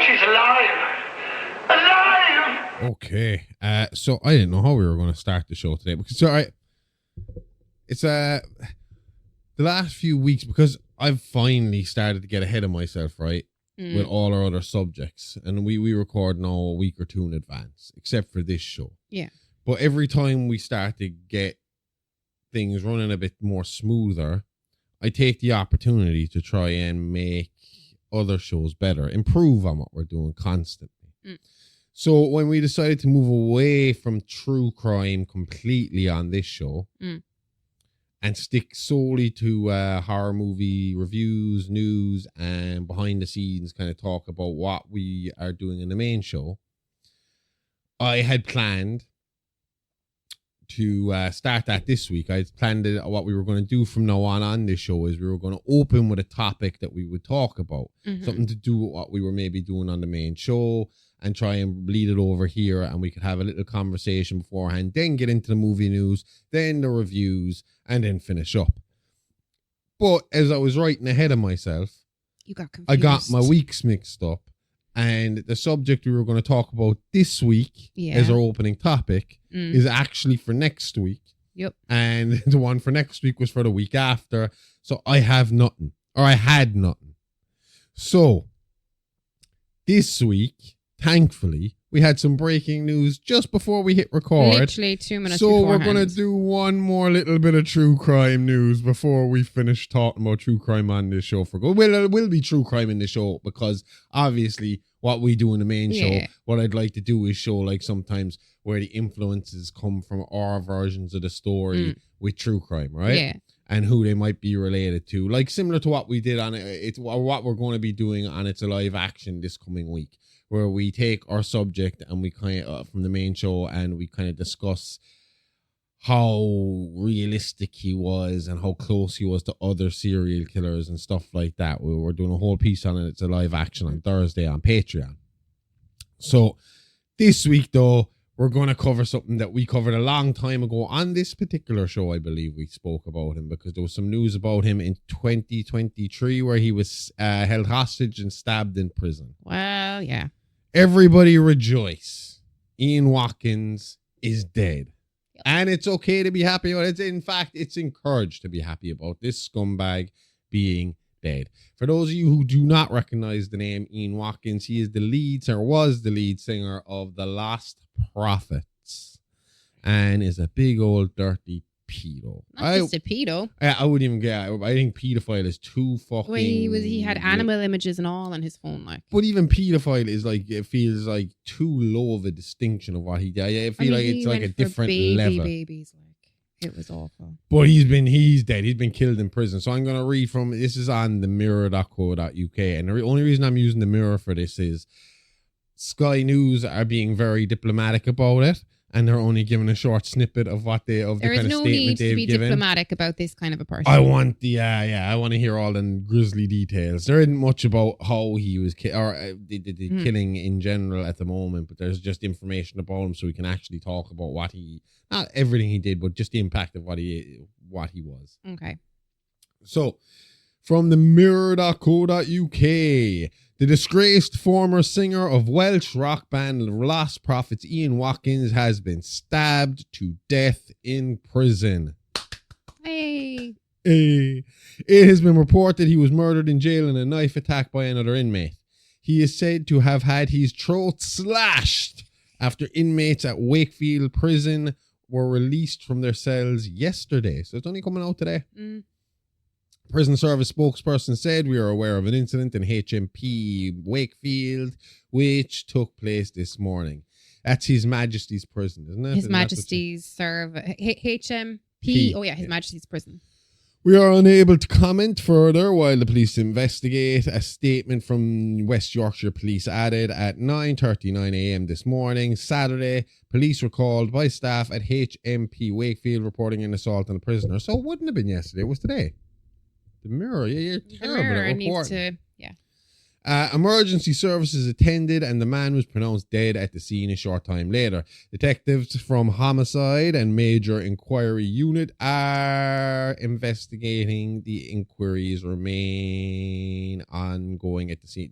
She's alive. Alive! Okay. So I didn't know how we were going to start the show today because it's the last few weeks, because I've finally started to get ahead of myself, right? With all our other subjects, and we record now a week or two in advance, except for this show. Yeah. But every time we start to get things running a bit more smoother, I take the opportunity to try and make other shows better, improve on what we're doing constantly. So when we decided to move away from true crime completely on this show and stick solely to horror movie reviews, news, and behind the scenes kind of talk about what we are doing in the main show, I had planned to start that this week. I planned that what we were going to do from now on this show is we were going to open with a topic that we would talk about, something to do with what we were maybe doing on the main show, and try and bleed it over here, and we could have a little conversation beforehand, then get into the movie news, then the reviews, and then finish up. But as I was writing ahead of myself, you got confused. I got my weeks mixed up, and the subject we were going to talk about this week as our opening topic is actually for next week. Yep. And the one for next week was for the week after. So I have nothing, or I had nothing. So this week, thankfully, we had some breaking news just before we hit record. Literally 2 minutes So beforehand. we're going to do one more little bit of true crime news before we finish talking about true crime on this show for good. Well, it will be true crime in the show because obviously what we do in the main show, what I'd like to do is show like sometimes where the influences come from our versions of the story with true crime, right? Yeah. And who they might be related to. Like similar to what we did on it's what we're going to be doing on It's a Live Action this coming week, where we take our subject and we kind of from the main show and we kind of discuss how realistic he was and how close he was to other serial killers and stuff like that. We're doing a whole piece on it. It's a live action on Thursday on Patreon. So this week, though, we're going to cover something that we covered a long time ago on this particular show. I believe we spoke about him because there was some news about him in 2023 where he was held hostage and stabbed in prison. Well, yeah. Everybody rejoice. Ian Watkins is dead. Yep. And it's okay to be happy about it. In fact, it's encouraged to be happy about this scumbag being dead. For those of you who do not recognize the name Ian Watkins, he is the lead singer, was the lead singer of The Lost Prophets, and is a big old dirty pedo. Not just a pedo. I wouldn't even get. I think pedophile is too fucking. Well, he had animal images and all on his phone, like. But even pedophile is like, it feels like too low of a distinction of what he did. I feel like it's like a different level. Babies, like it was awful. But he's dead. He's been killed in prison. So I'm gonna read from this is on the mirror.co.uk, and the only reason I'm using the Mirror for this is Sky News are being very diplomatic about it. And they're only giving a short snippet of what the kind of statement they've given. There is no need to be diplomatic about this kind of a person. I want I want to hear all the grisly details. There isn't much about how he was the killing in general at the moment, but there's just information about him, so we can actually talk about what not everything he did, but just the impact of what he was. Okay. So, from the mirror.co.uk. The disgraced former singer of Welsh rock band Lost Prophets, Ian Watkins, has been stabbed to death in prison. Hey. It has been reported he was murdered in jail in a knife attack by another inmate. He is said to have had his throat slashed after inmates at Wakefield Prison were released from their cells yesterday. So it's only coming out today. Prison service spokesperson said, "We are aware of an incident in HMP Wakefield, which took place this morning." That's His Majesty's prison, isn't it? His Majesty's HMP. Oh yeah, His Majesty's prison. We are unable to comment further while the police investigate. A statement from West Yorkshire Police added at 9:39 a.m. this morning, Saturday, police were called by staff at HMP Wakefield reporting an assault on a prisoner. So it wouldn't have been yesterday, it was today. The Mirror, you're terrible at reporting. Emergency services attended and the man was pronounced dead at the scene a short time later. Detectives from Homicide and Major Inquiry Unit are investigating. The inquiries remain ongoing at the scene.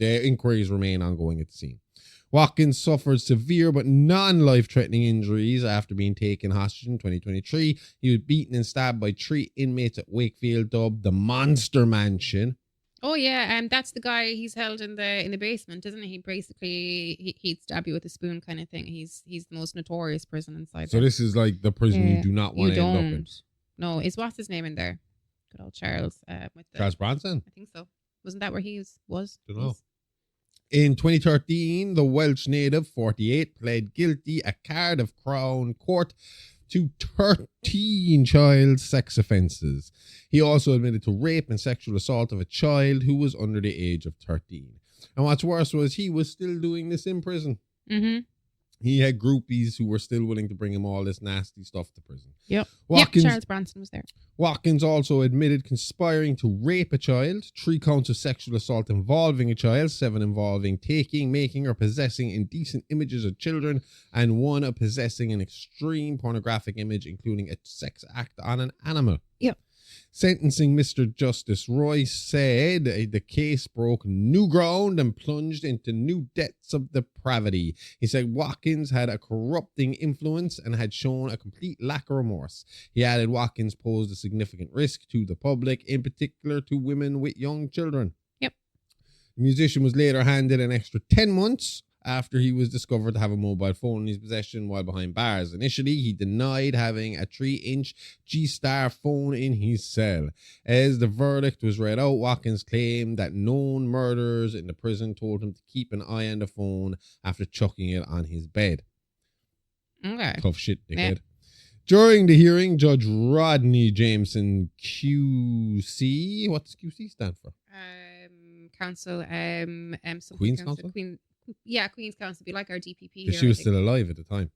Watkins suffered severe but non-life-threatening injuries after being taken hostage in 2023. He was beaten and stabbed by 3 inmates at Wakefield, dubbed the Monster Mansion. Oh yeah, that's the guy he's held in the basement, isn't he? He basically he'd stab you with a spoon kind of thing. He's the most notorious prison inside. So this is like the prison you do not want to end up in. No, what's his name in there? Good old Charles. Charles Bronson? I think so. Wasn't that where he was? Don't know. In 2013, the Welsh native, 48, pled guilty at Cardiff Crown Court to 13 child sex offences. He also admitted to rape and sexual assault of a child who was under the age of 13. And what's worse was he was still doing this in prison. Mm-hmm. He had groupies who were still willing to bring him all this nasty stuff to prison. Yep. Charles Bronson was there. Watkins also admitted conspiring to rape a child, 3 counts of sexual assault involving a child, 7 involving taking, making, or possessing indecent images of children, and 1 of possessing an extreme pornographic image, including a sex act on an animal. Yep. Sentencing Mr. Justice Royce said the case broke new ground and plunged into new depths of depravity. He said Watkins had a corrupting influence and had shown a complete lack of remorse. He added Watkins posed a significant risk to the public, in particular to women with young children. Yep. The musician was later handed an extra 10 months after he was discovered to have a mobile phone in his possession while behind bars. Initially, he denied having a 3-inch G-Star phone in his cell. As the verdict was read out, Watkins claimed that known murderers in the prison told him to keep an eye on the phone after chucking it on his bed. Okay. Tough shit, dickhead. Yeah. During the hearing, Judge Rodney Jameson QC, what does QC stand for? Council, Queen's Council? Queen's Council. Be like our DPP here. She was still alive at the time.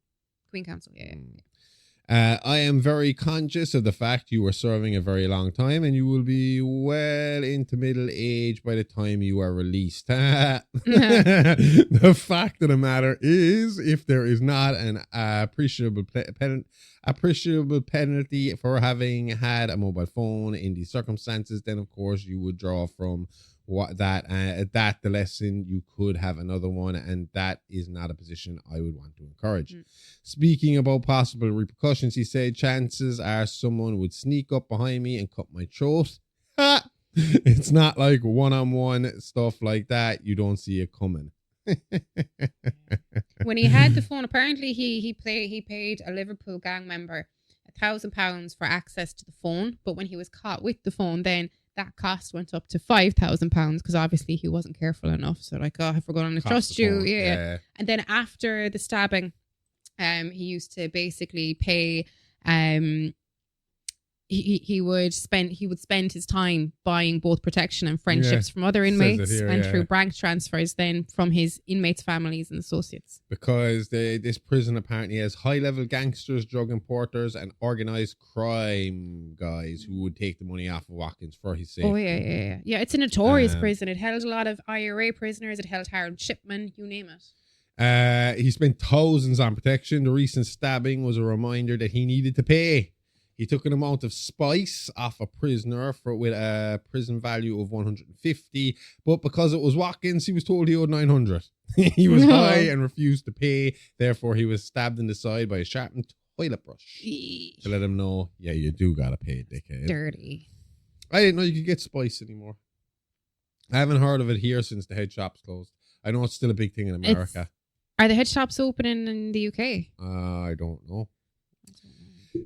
Queen Council, yeah. I am very conscious of the fact you are serving a very long time and you will be well into middle age by the time you are released. The fact of the matter is, if there is not an appreciable penalty for having had a mobile phone in these circumstances, then of course you would draw from the lesson. You could have another one, and that is not a position I would want to encourage. Speaking about possible repercussions, he said, chances are someone would sneak up behind me and cut my throat. It's not like one-on-one stuff like that. You don't see it coming. When he had the phone, apparently he paid a Liverpool gang member £1,000 for access to the phone, but when he was caught with the phone, then that cost went up to £5,000 because obviously he wasn't careful enough. So like, oh, if we're going to trust you, yeah. And then after the stabbing, he used to basically pay. He would spend his time buying both protection and friendships from other inmates through bank transfers then from his inmates' families and associates. Because this prison apparently has high-level gangsters, drug importers, and organised crime guys who would take the money off of Watkins for his safety. Oh, yeah. Yeah, it's a notorious prison. It held a lot of IRA prisoners. It held Harold Shipman, you name it. He spent thousands on protection. The recent stabbing was a reminder that he needed to pay. He took an amount of spice off a prisoner with a prison value of 150, but because it was Watkins, he was told he owed 900. He was high and refused to pay. Therefore, he was stabbed in the side by a sharpened toilet brush to let him know, yeah, you do gotta pay, dickhead. Dirty. I didn't know you could get spice anymore. I haven't heard of it here since the head shops closed. I know it's still a big thing in America. Are the head shops open in the UK? I don't know.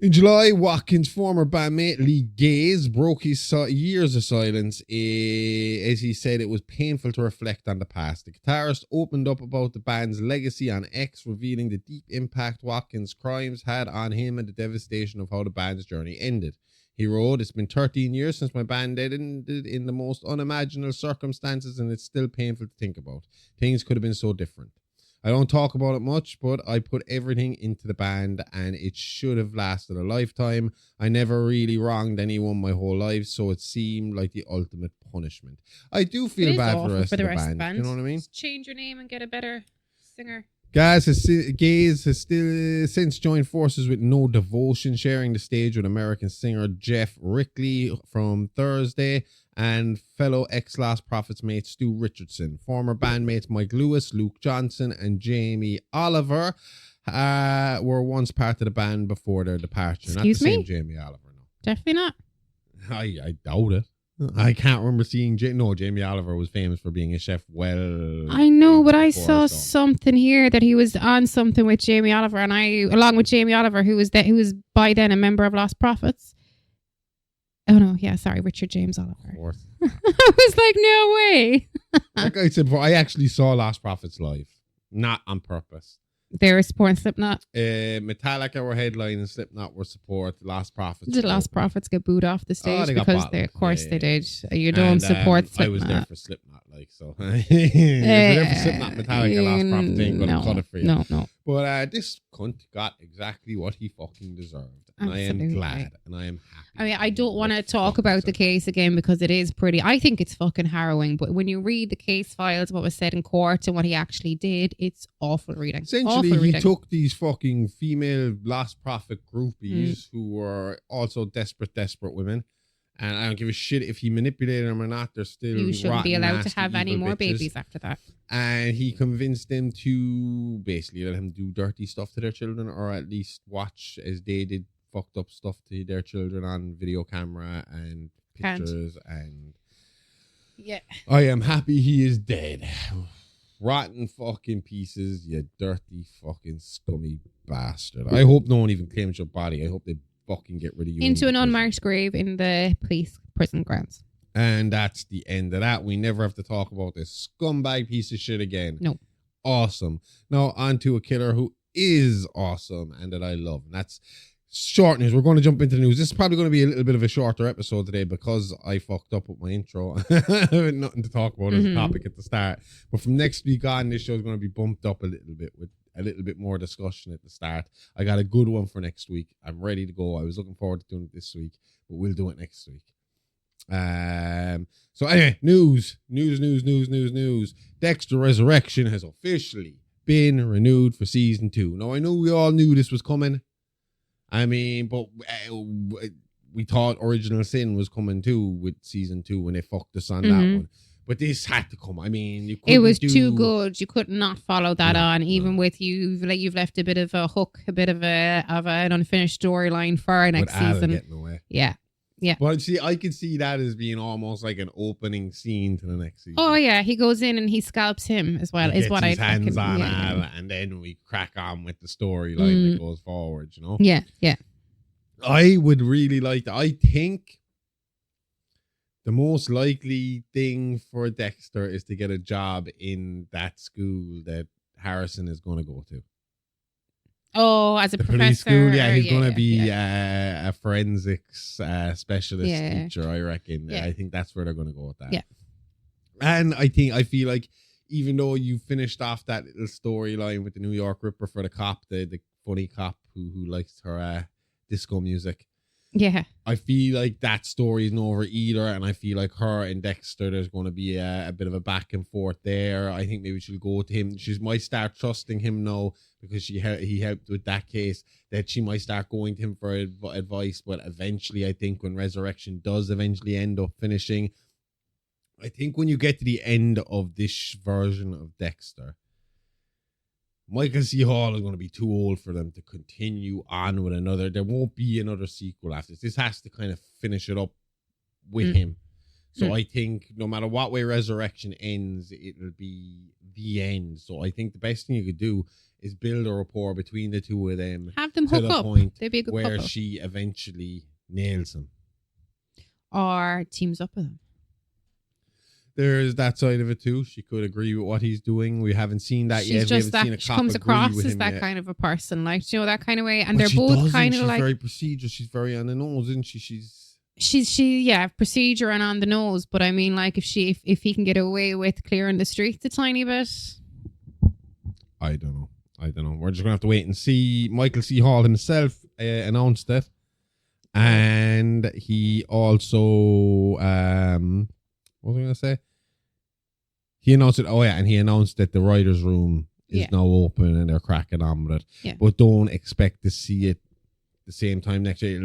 In July, Watkins' former bandmate Lee Gaze broke his years of silence as he said it was painful to reflect on the past. The guitarist opened up about the band's legacy on X, revealing the deep impact Watkins' crimes had on him and the devastation of how the band's journey ended. He wrote, "It's been 13 years since my band ended in the most unimaginable circumstances, and it's still painful to think about. Things could have been so different. I don't talk about it much, but I put everything into the band and it should have lasted a lifetime. I never really wronged anyone my whole life, so it seemed like the ultimate punishment. I do feel bad for the rest of the band. You know what I mean? Just change your name and get a better singer. Gaze has still since joined forces with No Devotion, sharing the stage with American singer Jeff Rickley from Thursday and fellow ex-Last Prophets mate Stu Richardson. Former bandmates Mike Lewis, Luke Johnson, and Jamie Oliver were once part of the band before their departure. Excuse Not the me? same Jamie Oliver, no. Definitely not. I doubt it. I can't remember seeing Jamie Oliver was famous for being a chef. Well, I know, but I before, saw so. something here that he was on something with Jamie Oliver, and along with Jamie Oliver, who was by then a member of Lost Prophets. Oh no, yeah, sorry, Richard James Oliver. Of course. I was like, no way. Like I said before, I actually saw Lost Prophets live, not on purpose. They were supporting Slipknot. Metallica were headlining, Slipknot were support. Lost Prophets. Did Lost Prophets get booed off the stage? They got Because bottled. of course Yeah, they yeah, did. You don't support Slipknot. I was there for Slipknot, like, so. If you're there for Slipknot, Metallica, Lost Prophets ain't gonna cut it for you. No. But this cunt got exactly what he fucking deserved. And Absolutely. I am glad and I am happy. I mean, I don't want to talk about the case again because it is pretty. I think it's fucking harrowing. But when you read the case files, what was said in court and what he actually did, it's awful reading. Essentially, awful he reading. took these fucking female Lost Prophet groupies who were also desperate women. And I don't give a shit if he manipulated them or not. They're still You shouldn't be rotten, allowed to nasty, have any evil more bitches. babies after that. And he convinced them to basically let him do dirty stuff to their children, or at least watch as they did fucked up stuff to their children on video camera and pictures. And Yeah. I am happy he is dead. Rotten fucking pieces, you dirty fucking scummy bastard. I hope no one even claims your body. I hope they fucking get rid of you. Into an unmarked grave in the police prison grounds. And that's the end of that. We never have to talk about this scumbag piece of shit again. No. Awesome. Now on to a killer who is awesome and that I love. And that's short news. We're going to jump into the news. This is probably going to be a little bit of a shorter episode today because I fucked up with my intro. Nothing to talk about as a topic at the start. But from next week on, this show is going to be bumped up a little bit with a little bit more discussion at the start. I got a good one for next week. I'm ready to go. I was looking forward to doing it this week, but we'll do it next week. So anyway, news. Dexter Resurrection has officially been renewed for season 2. Now I know we all knew this was coming. I mean, but we thought Original Sin was coming too with season 2 when they fucked us on that one. But this had to come. I mean, it was too good. You could not follow that on, even with you've left a bit of a hook, a bit of an unfinished storyline for our next season. Getting away. Yeah. But see, I could see that as being almost like an opening scene to the next season. Oh yeah, he goes in and he scalps him as well. Is what I hands on Al, and then we crack on with the storyline that goes forward. You know. Yeah. I would really like that. I think the most likely thing for Dexter is to get a job in that school that Harrison is going to go to. Oh, as a professor. Police school, yeah, he's going to be a forensics specialist teacher, I reckon. Yeah. I think that's where they're going to go with that. Yeah. And I feel like even though you finished off that little storyline with the New York Ripper for the cop, the funny cop who likes her disco music. Yeah. I feel like that story isn't over either, and I feel like her and Dexter, there's going to be a bit of a back and forth there. I think maybe she'll go to him. She might start trusting him now because he helped with that case, that she might start going to him for advice. But eventually, I think when Resurrection does eventually end up finishing, I think when you get to the end of this version of Dexter, Michael C. Hall is going to be too old for them to continue on with another. There won't be another sequel after this. This has to kind of finish it up with him. So I think no matter what way Resurrection ends, it'll be the end. So I think the best thing you could do is build a rapport between the two of them. Have them to hook the up. point They'd be a good where couple. she eventually nails him. Or teams up with him. There's that side of it too. She could agree with what he's doing. We haven't seen that yet. She's just we haven't that seen a she cop comes agree across with as him that yet. kind of a person, like, you know, that kind of way. And But they're she both doesn't. kind of She's like very procedure. She's very on the nose, isn't she? she's procedure and on the nose. But I mean, like, if he can get away with clearing the streets a tiny bit, I don't know. We're just gonna have to wait and see. Michael C. Hall himself announced it, and he also what was I gonna say? He announced it. Oh yeah, and he announced that the writers' room is now open and they're cracking on with it. Yeah. But don't expect to see it the same time next year.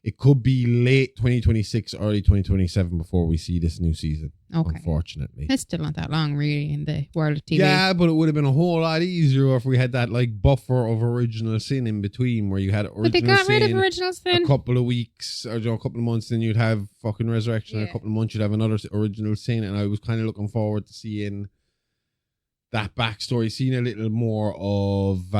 It could be late 2026, early 2027 before we see this new season. Okay. Unfortunately. It's still not that long, really, in the world of TV. Yeah, but it would have been a whole lot easier if we had that like buffer of original sin in between, where you had original sin. But they got rid of original sin. A couple of weeks or a couple of months, then you'd have fucking Resurrection. And a couple of months, you'd have another original sin. And I was kind of looking forward to seeing that backstory, seeing a little more of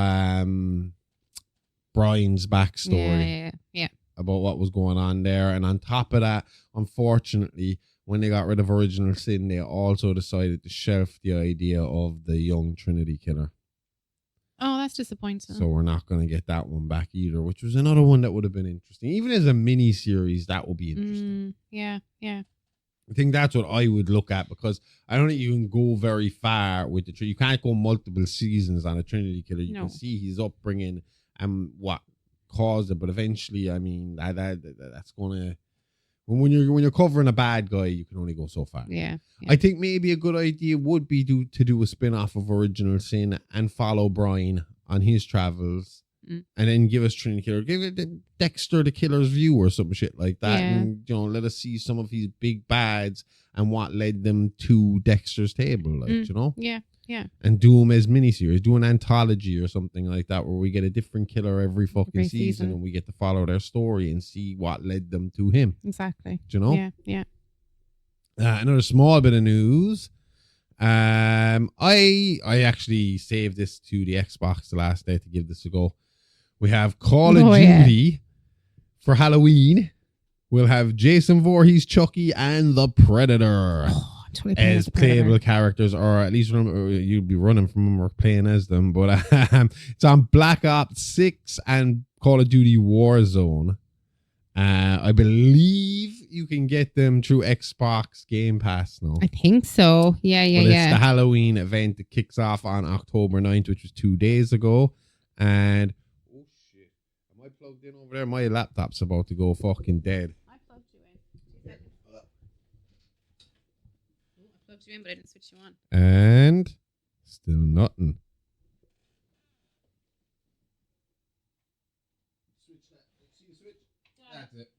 Brian's backstory. Yeah. About what was going on there. And on top of that, unfortunately, when they got rid of original sin, they also decided to shelf the idea of the young Trinity killer. Oh, that's disappointing. So we're not going to get that one back either, which was another one that would have been interesting. Even as a mini series, that would be interesting. Yeah. I think that's what I would look at, because I don't think you can go very far with the Trinity. You can't go multiple seasons on a Trinity killer. You can see his upbringing and what caused it, but eventually, I mean, that's gonna, when you're covering a bad guy, you can only go so far. Yeah. I think maybe a good idea would be to do a spin-off of Original Sin and follow Brian on his travels, and then give us Trinity Killer, give it Dexter the Killer's View or some shit like that, and let us see some of his big bads and what led them to Dexter's table, Yeah. And do them as miniseries, do an anthology or something like that, where we get a different killer every fucking season, and we get to follow their story and see what led them to him. Exactly. Do you know? Yeah. Another small bit of news. I actually saved this to the Xbox the last day to give this a go. We have Call of Duty for Halloween. We'll have Jason Voorhees, Chucky, and the Predator. As playable characters, or at least you'd be running from them or playing as them. But it's on Black Ops 6 and Call of Duty Warzone. I believe you can get them through Xbox Game Pass now. I think so. Yeah. It's the Halloween event that kicks off on October 9th, which was 2 days ago. And oh shit, am I plugged in over there? My laptop's about to go fucking dead. You in, but I didn't switch you on. And still nothing. That's it.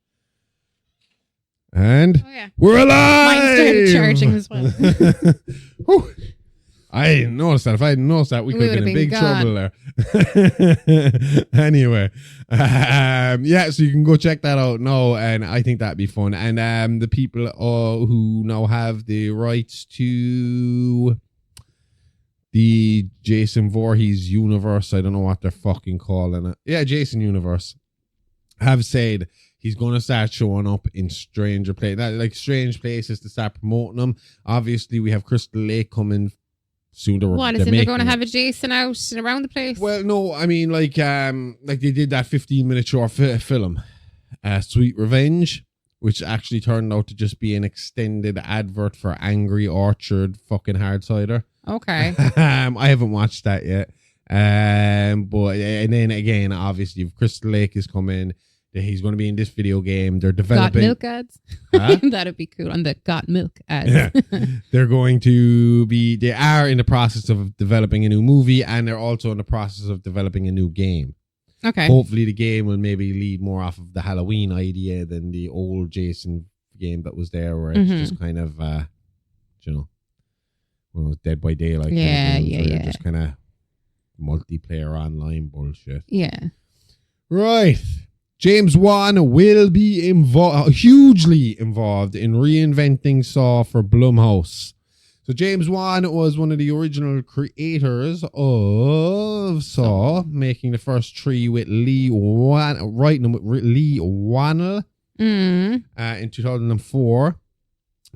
And we're alive! Mine started charging as well. I didn't notice that. If I hadn't noticed that, we could have been in big trouble there. Anyway, so you can go check that out now, and I think that'd be fun. And the people who now have the rights to the Jason Voorhees universe, I don't know what they're fucking calling it. Yeah, Jason universe, have said he's going to start showing up in stranger places, like strange places, to start promoting them. Obviously, we have Crystal Lake coming soon. They're going to have a Jason out and around the place? Well, no, I mean, like they did that 15-minute short film, Sweet Revenge, which actually turned out to just be an extended advert for Angry Orchard fucking hard cider. Okay. I haven't watched that yet. But and then again, obviously, if Crystal Lake is coming, he's going to be in this video game. They're developing Got Milk ads. Huh? That'd be cool on the Got Milk ads. Yeah. They're going to be. They are in the process of developing a new movie, and they're also in the process of developing a new game. Okay. Hopefully, the game will maybe lead more off of the Halloween idea than the old Jason game that was there, where it's just kind of, one of those Dead by Daylight. Yeah. Just kind of multiplayer online bullshit. Yeah. Right. James Wan will be hugely involved in reinventing Saw for Blumhouse. So James Wan was one of the original creators of Saw, making the first three with Lee Whannell in 2004.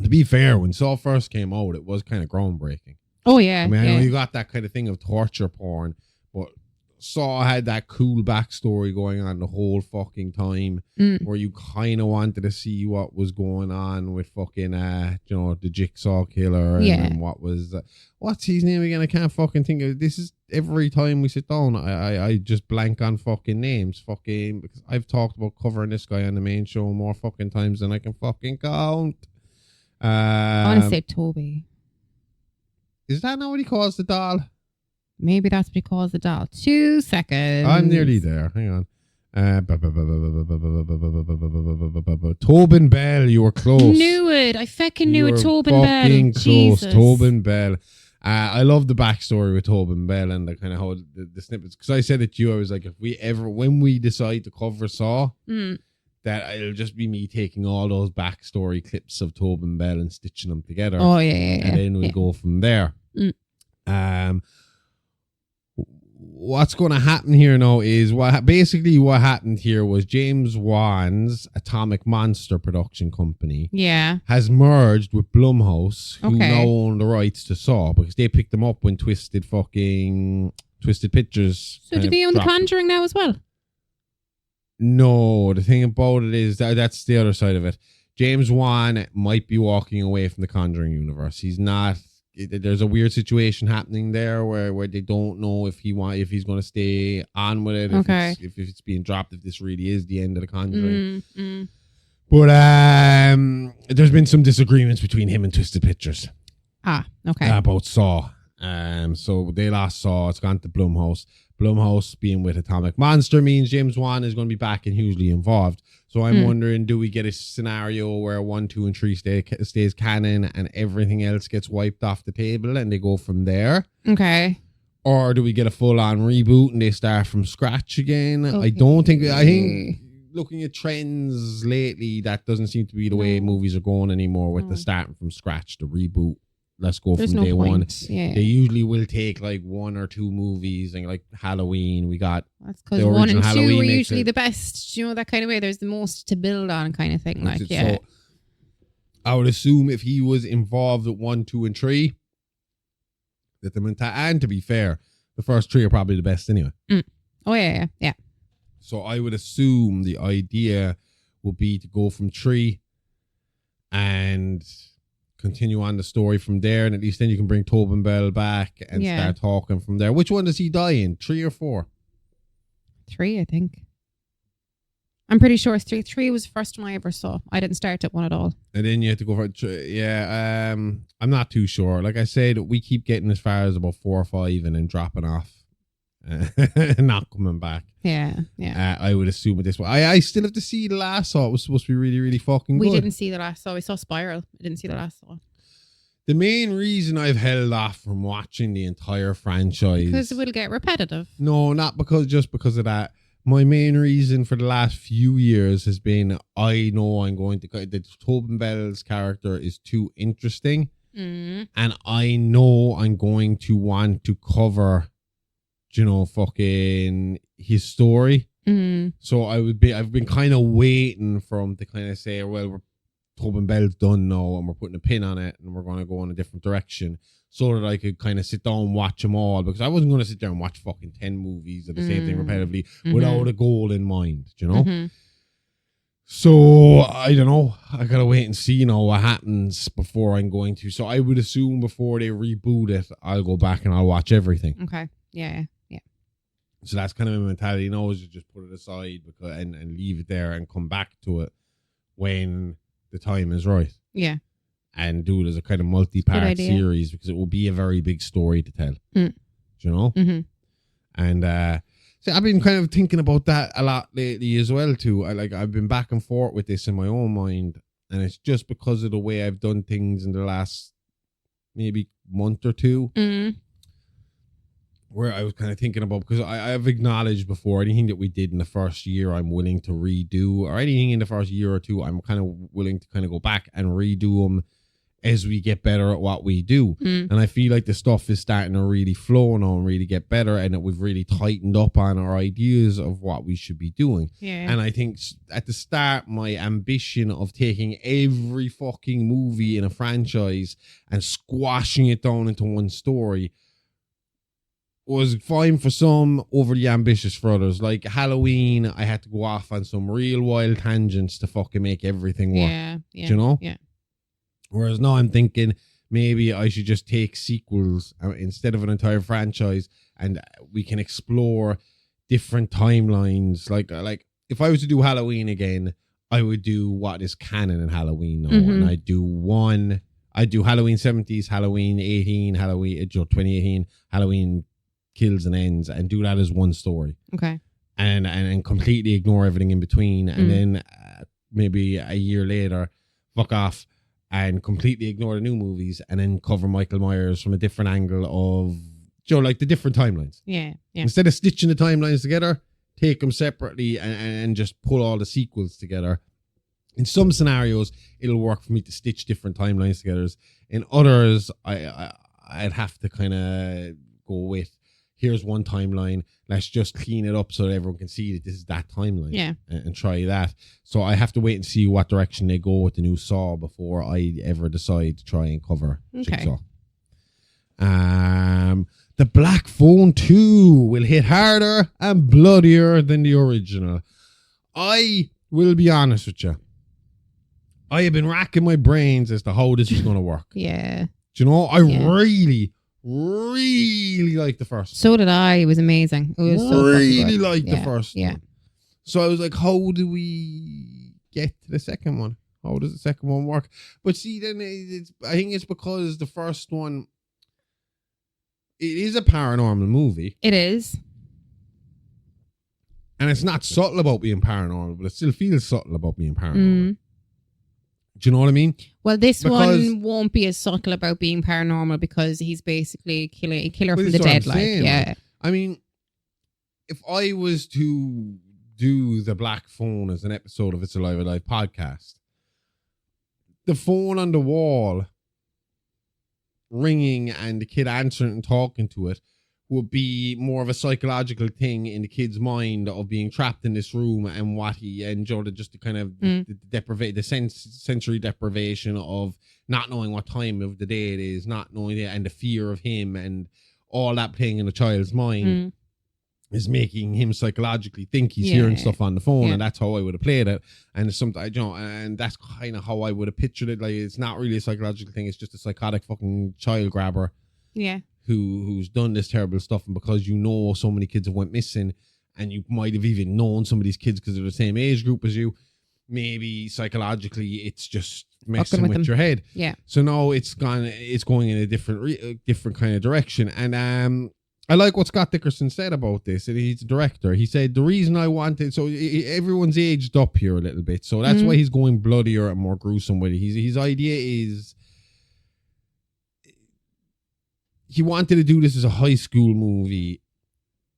To be fair, when Saw first came out, it was kind of groundbreaking. Oh, yeah. I mean, I know you got that kind of thing of torture porn, but Saw had that cool backstory going on the whole fucking time, where you kind of wanted to see what was going on with fucking, the Jigsaw Killer and what was, what's his name again? I can't fucking think of it. This is every time we sit down, I just blank on fucking names, because I've talked about covering this guy on the main show more fucking times than I can fucking count. I want to say Toby. Is that not what he calls the doll? Maybe that's what he calls the doll. 2 seconds. I'm nearly there. Hang on. Tobin Bell, you were close. Knew it. I fucking knew it. Tobin Bell. Fucking close. Jesus. Tobin Bell. I love the backstory with Tobin Bell and the kind of how the snippets. Because I said it to you, I was like, when we decide to cover Saw, that it'll just be me taking all those backstory clips of Tobin Bell and stitching them together. Oh yeah. And then we'll go from there. What's going to happen here now is what happened here was James Wan's Atomic Monster production company has merged with Blumhouse, who now own the rights to Saw, because they picked them up when Twisted Pictures. So do they own The Conjuring now as well? No, the thing about it is that's the other side of it. James Wan might be walking away from the Conjuring universe. He's not. There's a weird situation happening there where they don't know if he's going to stay on with it, if it's being dropped, if this really is the end of the Conjuring. But there's been some disagreements between him and Twisted Pictures. About Saw. So they lost Saw. It's gone to Blumhouse. Blumhouse being with Atomic Monster means James Wan is going to be back and hugely involved. So I'm wondering, do we get a scenario where 1, 2, and 3 stays canon and everything else gets wiped off the table and they go from there? Okay. Or do we get a full-on reboot and they start from scratch again? I think looking at trends lately, that doesn't seem to be the way movies are going anymore with the starting from scratch, the reboot. Let's go from day one. Yeah. They usually will take like 1 or 2 movies, and like Halloween, we got that's because 1 and 2 are usually the best. You know, that kind of way. There's the most to build on, kind of thing. So I would assume if he was involved with 1, 2, and 3, that and to be fair, the first 3 are probably the best anyway. Oh yeah. So I would assume the idea would be to go from 3 and continue on the story from there, and at least then you can bring Tobin Bell back and start talking from there. Which one does he die in? 3 or 4? 3, I think. I'm pretty sure it's 3. 3 was the first one I ever saw. I didn't start at 1 at all. And then you have to go for I'm not too sure. Like I said, we keep getting as far as about 4 or 5 and then dropping off and not coming back. Yeah. I would assume at this one. I still have to see the last Saw. It was supposed to be really, really fucking good. We didn't see the last Saw. We saw Spiral. I didn't see the last Saw. The main reason I've held off from watching the entire franchise, because it will get repetitive. No, not because of that. My main reason for the last few years has been I know I'm going to. The Tobin Bell's character is too interesting, and I know I'm going to want to cover, fucking his story. So I've been kind of waiting for him to kind of say, well, Tobin Bell's done now and we're putting a pin on it and we're going to go in a different direction, so that I could kind of sit down and watch them all, because I wasn't going to sit there and watch fucking 10 movies of the same thing repetitively without a goal in mind, So I don't know. I gotta wait and see what happens before I'm going to. So I would assume before they reboot it, I'll go back and I'll watch everything. Okay. Yeah. So that's kind of my mentality, is to just put it aside and leave it there and come back to it when the time is right. Yeah. And do it as a kind of multi-part series, because it will be a very big story to tell. And so I've been kind of thinking about that a lot lately as well too. I've been back and forth with this in my own mind, and it's just because of the way I've done things in the last maybe month or 2. Where I was kind of thinking about, because I've acknowledged before, anything that we did in the first year I'm willing to redo, or anything in the first year or 2 I'm kind of willing to kind of go back and redo them as we get better at what we do. And I feel like the stuff is starting to really flow now and really get better, and that we've really tightened up on our ideas of what we should be doing. And I think at the start, my ambition of taking every fucking movie in a franchise and squashing it down into one story was fine for some, overly ambitious for others. Like Halloween, I had to go off on some real wild tangents to fucking make everything work. Yeah. Do you know? Yeah. Whereas now I'm thinking maybe I should just take sequels instead of an entire franchise, and we can explore different timelines. Like if I was to do Halloween again, I would do what is canon in Halloween now, and I'd do Halloween 70s, Halloween 18, Halloween 2018, Halloween Kills and Ends, and do that as one story. Okay. And completely ignore everything in between, and then maybe a year later, fuck off and completely ignore the new movies, and then cover Michael Myers from a different angle of, like the different timelines. Yeah. Instead of stitching the timelines together, take them separately and just pull all the sequels together. In some scenarios, it'll work for me to stitch different timelines together. In others, I'd have to kind of go with, here's one timeline, let's just clean it up so that everyone can see that this is that timeline. Yeah. And try that. So I have to wait and see what direction they go with the new Saw before I ever decide to try and cover Jigsaw. The Black Phone 2 will hit harder and bloodier than the original. I will be honest with you. I have been racking my brains as to how this is going to work. Yeah. Do you know, I really like the first. So did I. It was amazing. It was so really like the first one. one. So I was like, how do we get to the second one? How does the second one work? But see, then I think it's because the first one, it is a paranormal movie. It is. And it's not subtle about being paranormal, but it still feels subtle about being paranormal. Do you know what I mean? Well, this one won't be as subtle about being paranormal because he's basically a killer from the dead. Yeah. I mean, if I was to do the Black Phone as an episode of It's Alive Alive podcast, the phone on the wall ringing and the kid answering and talking to it would be more of a psychological thing in the kid's mind of being trapped in this room and what he enjoyed, just the kind of the sensory deprivation of not knowing what time of the day it is, not knowing it, and the fear of him and all that playing in a child's mind is making him psychologically think he's hearing stuff on the phone, and that's how I would have played it. And it's something, and that's kind of how I would have pictured it. Like, it's not really a psychological thing; it's just a psychotic fucking child grabber. Yeah. Who's done this terrible stuff, and because so many kids have went missing, and you might have even known some of these kids because they're the same age group as you, maybe psychologically it's just messing with your head. Yeah. So now it's going in a different kind of direction, and I like what Scott Dickerson said about this. And he's a director. He said the reason I wanted, so everyone's aged up here a little bit, so that's why he's going bloodier and more gruesome with it. His idea is, he wanted to do this as a high school movie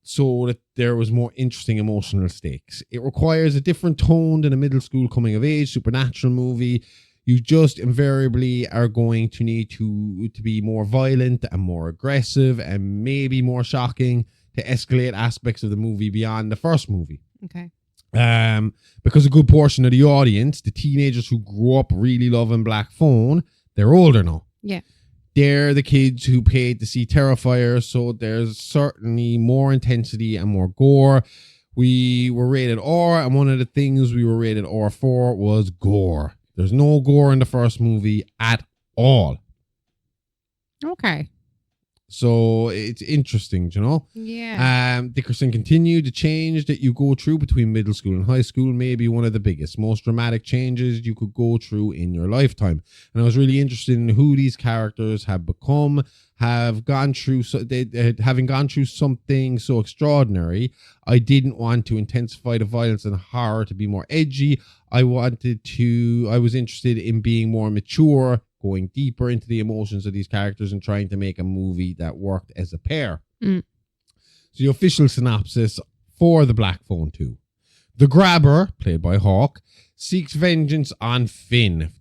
so that there was more interesting emotional stakes. It requires a different tone than a middle school coming of age supernatural movie. You just invariably are going to need to be more violent and more aggressive and maybe more shocking to escalate aspects of the movie beyond the first movie. Okay. Because a good portion of the audience, the teenagers who grew up really loving Black Phone, they're older now. Yeah. They're the kids who paid to see Terrifier, so there's certainly more intensity and more gore. We were rated R, and one of the things we were rated R for was gore. There's no gore in the first movie at all. Okay. So it's interesting, you know? Yeah. Dickerson continued, the change that you go through between middle school and high school may be one of the biggest, most dramatic changes you could go through in your lifetime. And I was really interested in who these characters have become, having gone through something so extraordinary. I didn't want to intensify the violence and horror to be more edgy. I was interested in being more mature, going deeper into the emotions of these characters and trying to make a movie that worked as a pair. So the official synopsis for The Black Phone 2. The Grabber, played by Hawk, seeks vengeance on Finn,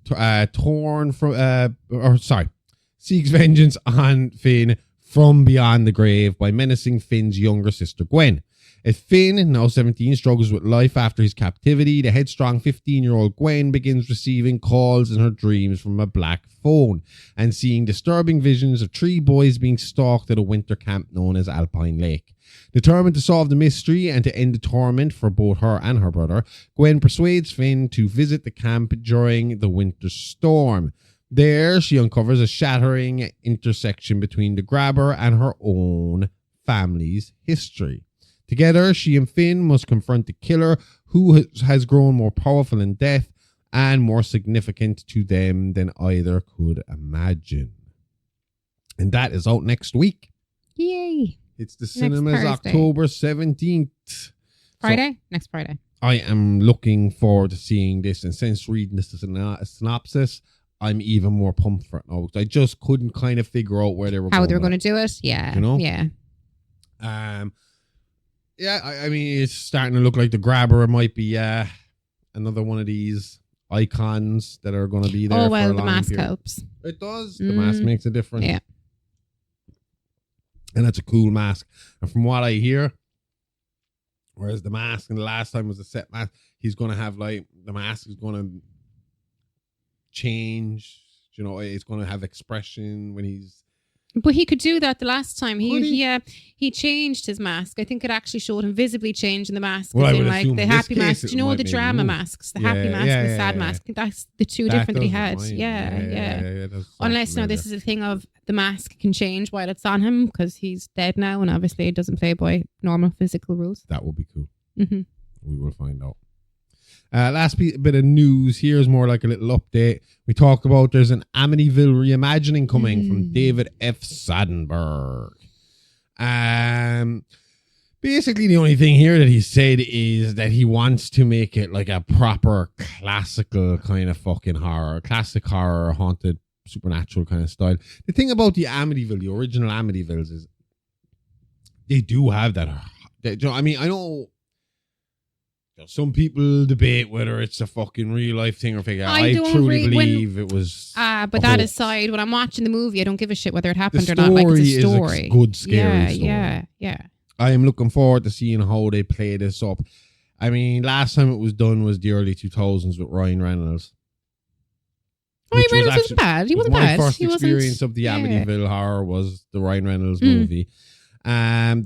seeks vengeance on Finn from beyond the grave by menacing Finn's younger sister Gwen. As Finn, now 17, struggles with life after his captivity, the headstrong 15-year-old Gwen begins receiving calls in her dreams from a black phone and seeing disturbing visions of 3 boys being stalked at a winter camp known as Alpine Lake. Determined to solve the mystery and to end the torment for both her and her brother, Gwen persuades Finn to visit the camp during the winter storm. There, she uncovers a shattering intersection between the grabber and her own family's history. Together, she and Finn must confront the killer who has grown more powerful in death and more significant to them than either could imagine. And that is out next week. Yay. It's the cinemas Thursday. October 17th. Friday? Next Friday. I am looking forward to seeing this. And since reading this synopsis, I'm even more pumped for it now. I just couldn't kind of figure out where they were How going they were with going to do it? Yeah. You know? Yeah. I mean, it's starting to look like the grabber might be another one of these icons that are going to be there. Oh, for well, a the long mask period. helps. It does. The mask makes a difference. Yeah. And that's a cool mask. And from what I hear, whereas the mask and the last time was a set mask, he's going to have the mask is going to change. You know, it's going to have expression when he's. But he could do that the last time. Could he? He changed his mask. I think it actually showed him visibly changing the mask. Well, I in, would like assume the in this happy case mask. it Do you know might the be drama removed. masks? The happy mask and the sad mask. I think that's the two different that he had. Yeah. Unless now this is a thing of the mask can change while it's on him because he's dead now and obviously it doesn't play by normal physical rules. That will be cool. Mm-hmm. We will find out. Last bit of news. Here's more like a little update. We talked about there's an Amityville reimagining coming from David F. Sandberg. Basically, the only thing here that he said is that he wants to make it like a proper classical kind of fucking horror, classic horror, haunted, supernatural kind of style. The thing about the Amityville, the original Amityvilles, is they do have that. I mean, I know some people debate whether it's a fucking real life thing or figure. I truly believe it was. But that aside, when I'm watching the movie, I don't give a shit whether it happened the or not. Like it's a story. Is a good, scary story. Yeah. I am looking forward to seeing how they play this up. I mean, last time it was done was the early 2000s with Ryan Reynolds. Ryan Reynolds wasn't bad. He wasn't bad. My first experience of the Amityville horror was the Ryan Reynolds movie.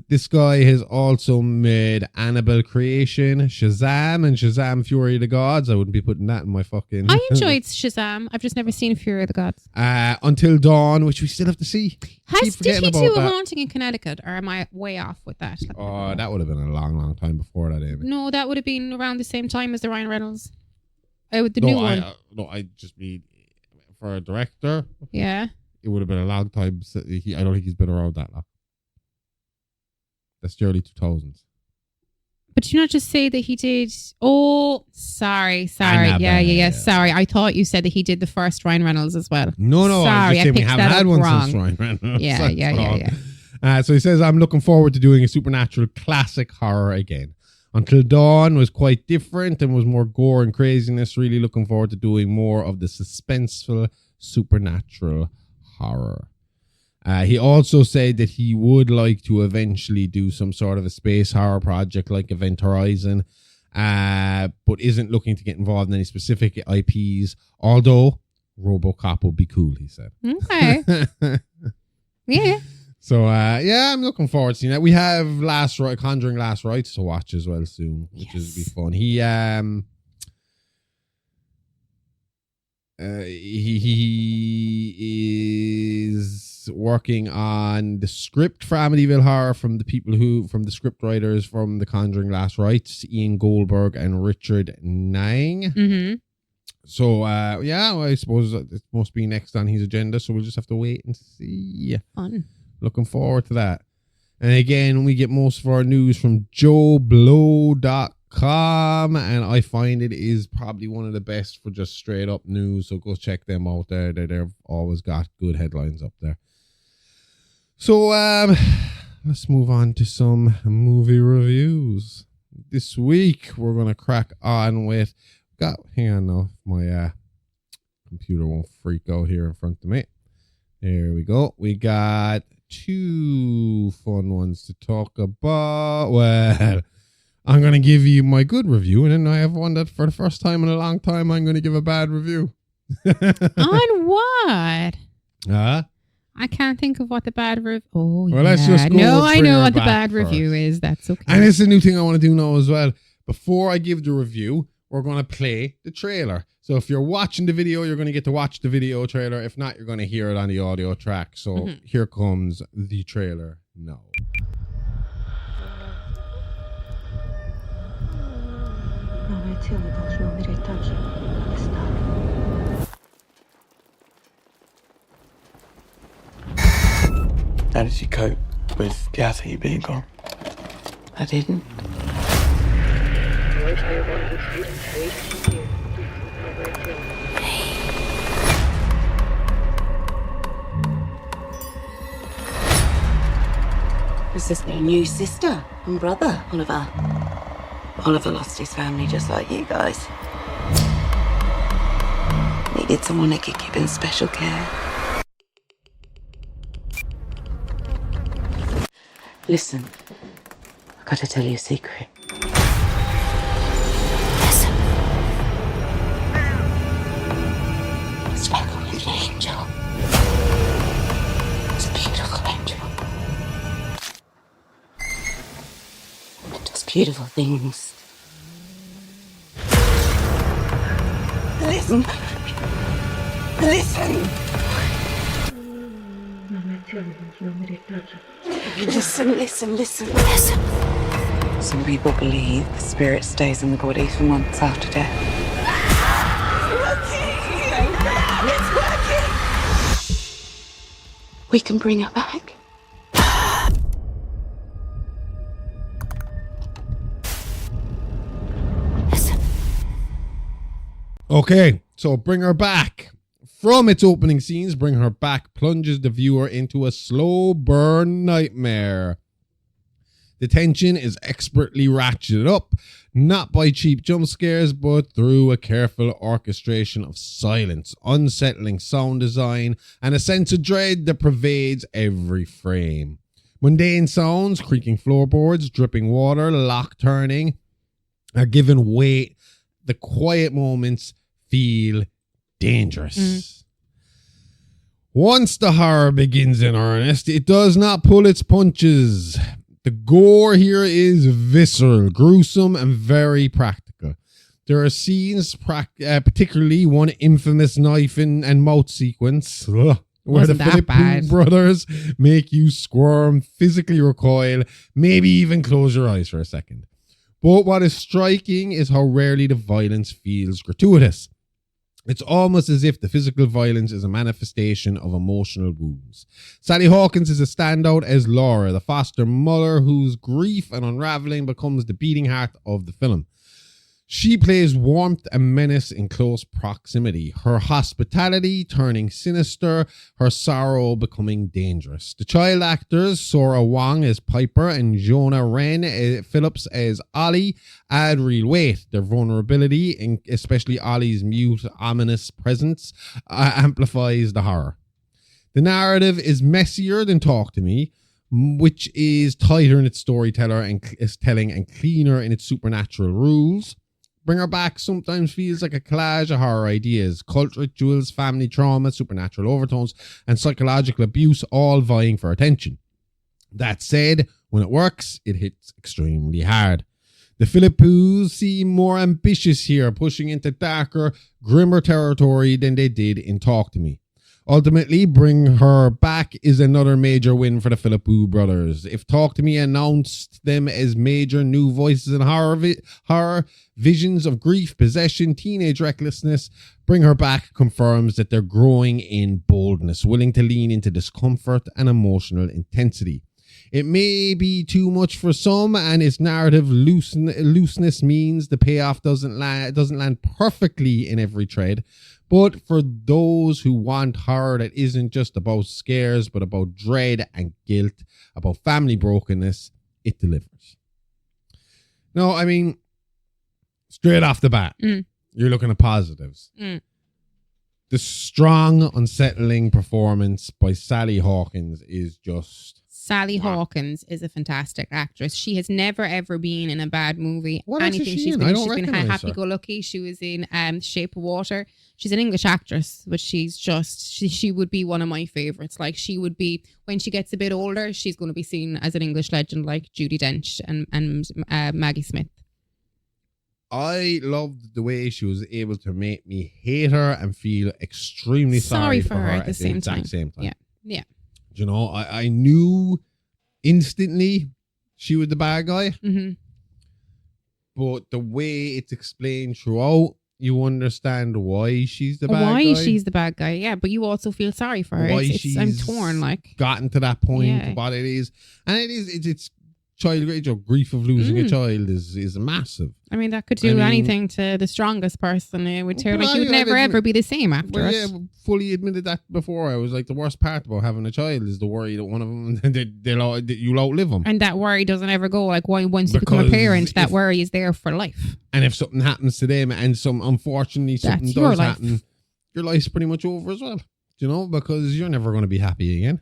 This guy has also made Annabelle Creation, Shazam, and Shazam Fury of the Gods. I wouldn't be putting that in my fucking... I enjoyed Shazam. I've just never seen Fury of the Gods. Until Dawn, which we still have to see. Did he do a haunting in Connecticut, or am I way off with that? Oh, that would have been a long, long time before that, Amy. No, that would have been around the same time as the Ryan Reynolds. New one. I just mean for a director. Yeah. It would have been a long time. I don't think he's been around that long. That's the early 2000s. But you not just say that he did... Oh, sorry. Yeah. Sorry, I thought you said that he did the first Ryan Reynolds as well. No. Sorry, I'm just saying we haven't had one wrong. since Ryan Reynolds. Yeah. So he says, I'm looking forward to doing a supernatural classic horror again. Until Dawn was quite different and was more gore and craziness. Really looking forward to doing more of the suspenseful supernatural horror. He also said that he would like to eventually do some sort of a space horror project like Event Horizon, but isn't looking to get involved in any specific IPs, although RoboCop would be cool, he said. Okay. Yeah. So, I'm looking forward to seeing that. We have Conjuring Last Rites to watch as well soon, which is be fun. He is working on the script for Amityville Horror from the script writers from The Conjuring Last Rites, Ian Goldberg and Richard Nang. Mm-hmm. So, I suppose it must be next on his agenda, so we'll just have to wait and see. Fun. Looking forward to that. And again, we get most of our news from joeblow.com, and I find it is probably one of the best for just straight up news, so go check them out there. They've always got good headlines up there. So let's move on to some movie reviews. This week we're going to crack on with hang on now, my computer won't freak out here in front of me. There we go. We got two fun ones to talk about. Well, I'm going to give you my good review, and then I have one that for the first time in a long time, I'm going to give a bad review. On what? Huh? I can't think of what the bad review. Oh, well, let's just go. No, I know what the back bad review is. That's okay. And it's a new thing I want to do now as well. Before I give the review, we're going to play the trailer. So if you're watching the video, you're going to get to watch the video trailer. If not, you're going to hear it on the audio track. So here comes the trailer now. How did you cope with Yati being gone? I didn't. This is my new sister and brother, Oliver. Oliver lost his family just like you guys. Needed someone that could give him special care. Listen, I've got to tell you a secret. Listen. It's like a little angel. It's a beautiful angel. It does beautiful things. Listen. Listen. Listen. Some people believe the spirit stays in the body for months after death. It's working! We can bring her back. Listen. Okay, so bring her back. From its opening scenes, Bring Her Back plunges the viewer into a slow burn nightmare. The tension is expertly ratcheted up, not by cheap jump scares, but through a careful orchestration of silence, unsettling sound design, and a sense of dread that pervades every frame. Mundane sounds, creaking floorboards, dripping water, lock turning, are given weight. The quiet moments feel dangerous. Once the horror begins in earnest, it does not pull its punches. The gore here is visceral, gruesome, and very practical. There are scenes, particularly one infamous knife and mouth sequence, where the Philippine brothers make you squirm, physically recoil, maybe even close your eyes for a second. But what is striking is how rarely the violence feels gratuitous. It's almost as if the physical violence is a manifestation of emotional wounds. Sally Hawkins is a standout as Laura, the foster mother whose grief and unraveling becomes the beating heart of the film. She plays warmth and menace in close proximity, her hospitality turning sinister, her sorrow becoming dangerous. The child actors, Sora Wong as Piper and Jonah Wren Phillips as Ollie, add real weight. Their vulnerability, and especially Ollie's mute, ominous presence, amplifies the horror. The narrative is messier than Talk to Me, which is tighter in its storytelling and cleaner in its supernatural rules. Bring Her Back sometimes feels like a collage of horror ideas, cult rituals, family trauma, supernatural overtones, and psychological abuse all vying for attention. That said, when it works, it hits extremely hard. The Philippines seem more ambitious here, pushing into darker, grimmer territory than they did in Talk to Me. Ultimately, Bring Her Back is another major win for the Philippou brothers. If Talk to Me announced them as major new voices in horror, visions of grief, possession, teenage recklessness, Bring Her Back confirms that they're growing in boldness, willing to lean into discomfort and emotional intensity. It may be too much for some, and its narrative looseness means the payoff doesn't land perfectly in every tread. But for those who want horror that isn't just about scares, but about dread and guilt, about family brokenness, it delivers. No, I mean, straight off the bat, you're looking at positives. The The strong, unsettling performance by Sally Hawkins is just... Sally Hawkins is a fantastic actress. She has never ever been in a bad movie. What else is Anything she she's in? been I in, don't she's been recognise Happy her. Go Lucky. She was in Shape of Water. She's an English actress, but she's just she would be one of my favorites. Like she would be when she gets a bit older, she's going to be seen as an English legend like Judi Dench and Maggie Smith. I loved the way she was able to make me hate her and feel extremely sorry for her at the exact same time. Yeah. You know, I knew instantly she was the bad guy, Mm-hmm. but the way it's explained throughout, you understand why she's the bad guy. Why she's the bad guy, yeah, but you also feel sorry for her. Why I'm she's torn, like gotten to that point, Yeah. what it is. And it's child grief, grief of losing a child is massive. I mean, that could do anything to the strongest person. It would turn Well, like you would never ever be the same after Well, it. yeah, fully admitted that before. I was like, the worst part about having a child is the worry that one of them, you'll outlive them. And that worry doesn't ever go. Like, once you become a Because parent, that worry is there for life. And if something happens to them, and unfortunately something That's your does life. happen, your life's pretty much over as well. You know, because you're never going to be happy again.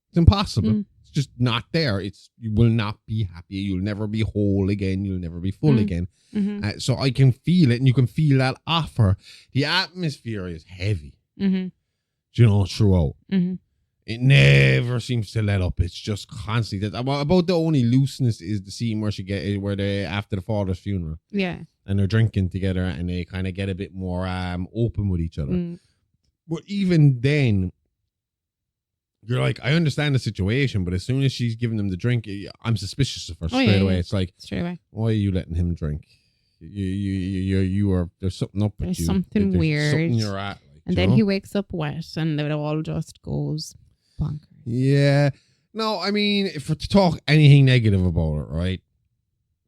It's impossible. It's just not there. You will not be happy. You'll never be whole again. You'll never be full again. Mm-hmm. So I can feel it, and you can feel that off her. The atmosphere is heavy. Mm-hmm. You know, throughout. Mm-hmm. It never seems to let up. It's just constantly that. About the only looseness is the scene where they after the father's funeral. Yeah. And they're drinking together, and they kind of get a bit more open with each other. Mm. But even then, you're like, I understand the situation, but as soon as she's giving them the drink, I'm suspicious of her straight away. Yeah. It's like, Straight away. why are you letting him drink? You are. There's something up with There's you. something There's weird. Something you're at. Like, And then he wakes up wet, and it all just goes bonkers. Yeah. No, I mean, to talk anything negative about it, right?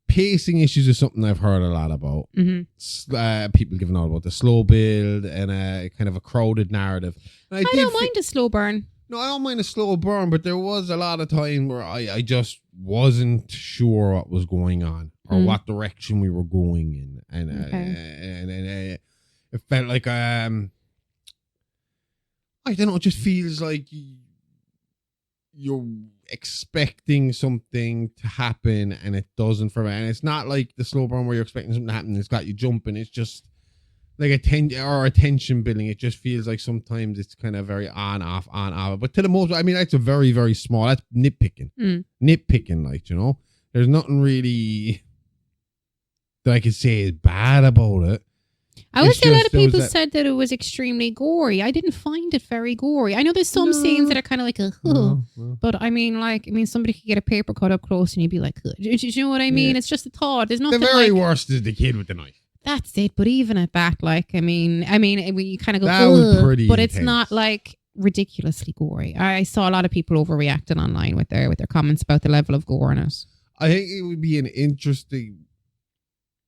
Pacing issues is something I've heard a lot about. Mm-hmm. People giving out about the slow build and kind of a crowded narrative. And I don't mind a slow burn. No, I don't mind a slow burn, but there was a lot of time where I just wasn't sure what was going on or what direction we were going in, and it felt like I don't know. It just feels like you're expecting something to happen and it doesn't for me. And it's not like the slow burn where you're expecting something to happen and it's got you jumping. It's just like attention building. It just feels like sometimes it's kind of very on off. But to the most, I mean, that's a very, very small. That's nitpicking. Nitpicking, like, you know, there's nothing really that I could say is bad about it. I would say a lot of people that said that it was extremely gory. I didn't find it very gory. I know there's some scenes that are kind of like No. but I mean, somebody could get a paper cut up close and you'd be like, do you know what I mean? Yeah. It's just a thought. There's The nothing very like, worst is the kid with the knife. that's it. But even at that, like, I mean, you kind of go, That was "Ugh," pretty but it's intense. not like ridiculously gory. I saw a lot of people overreacting online with their comments about the level of gore in it. I think it would be an interesting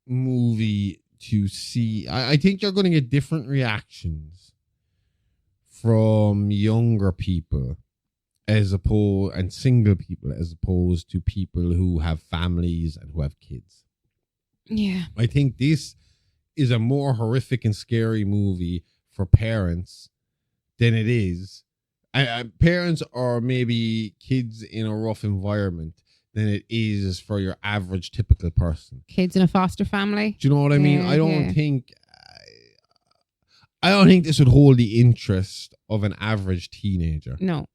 movie to see. I think you're going to get different reactions from younger people and single people as opposed to people who have families and who have kids. Yeah. I think this is a more horrific and scary movie for parents than it is. Parents or maybe kids in a rough environment than it is for your average typical person. Kids in a foster family. Do you know what I mean? Yeah, I don't think this would hold the interest of an average teenager. No.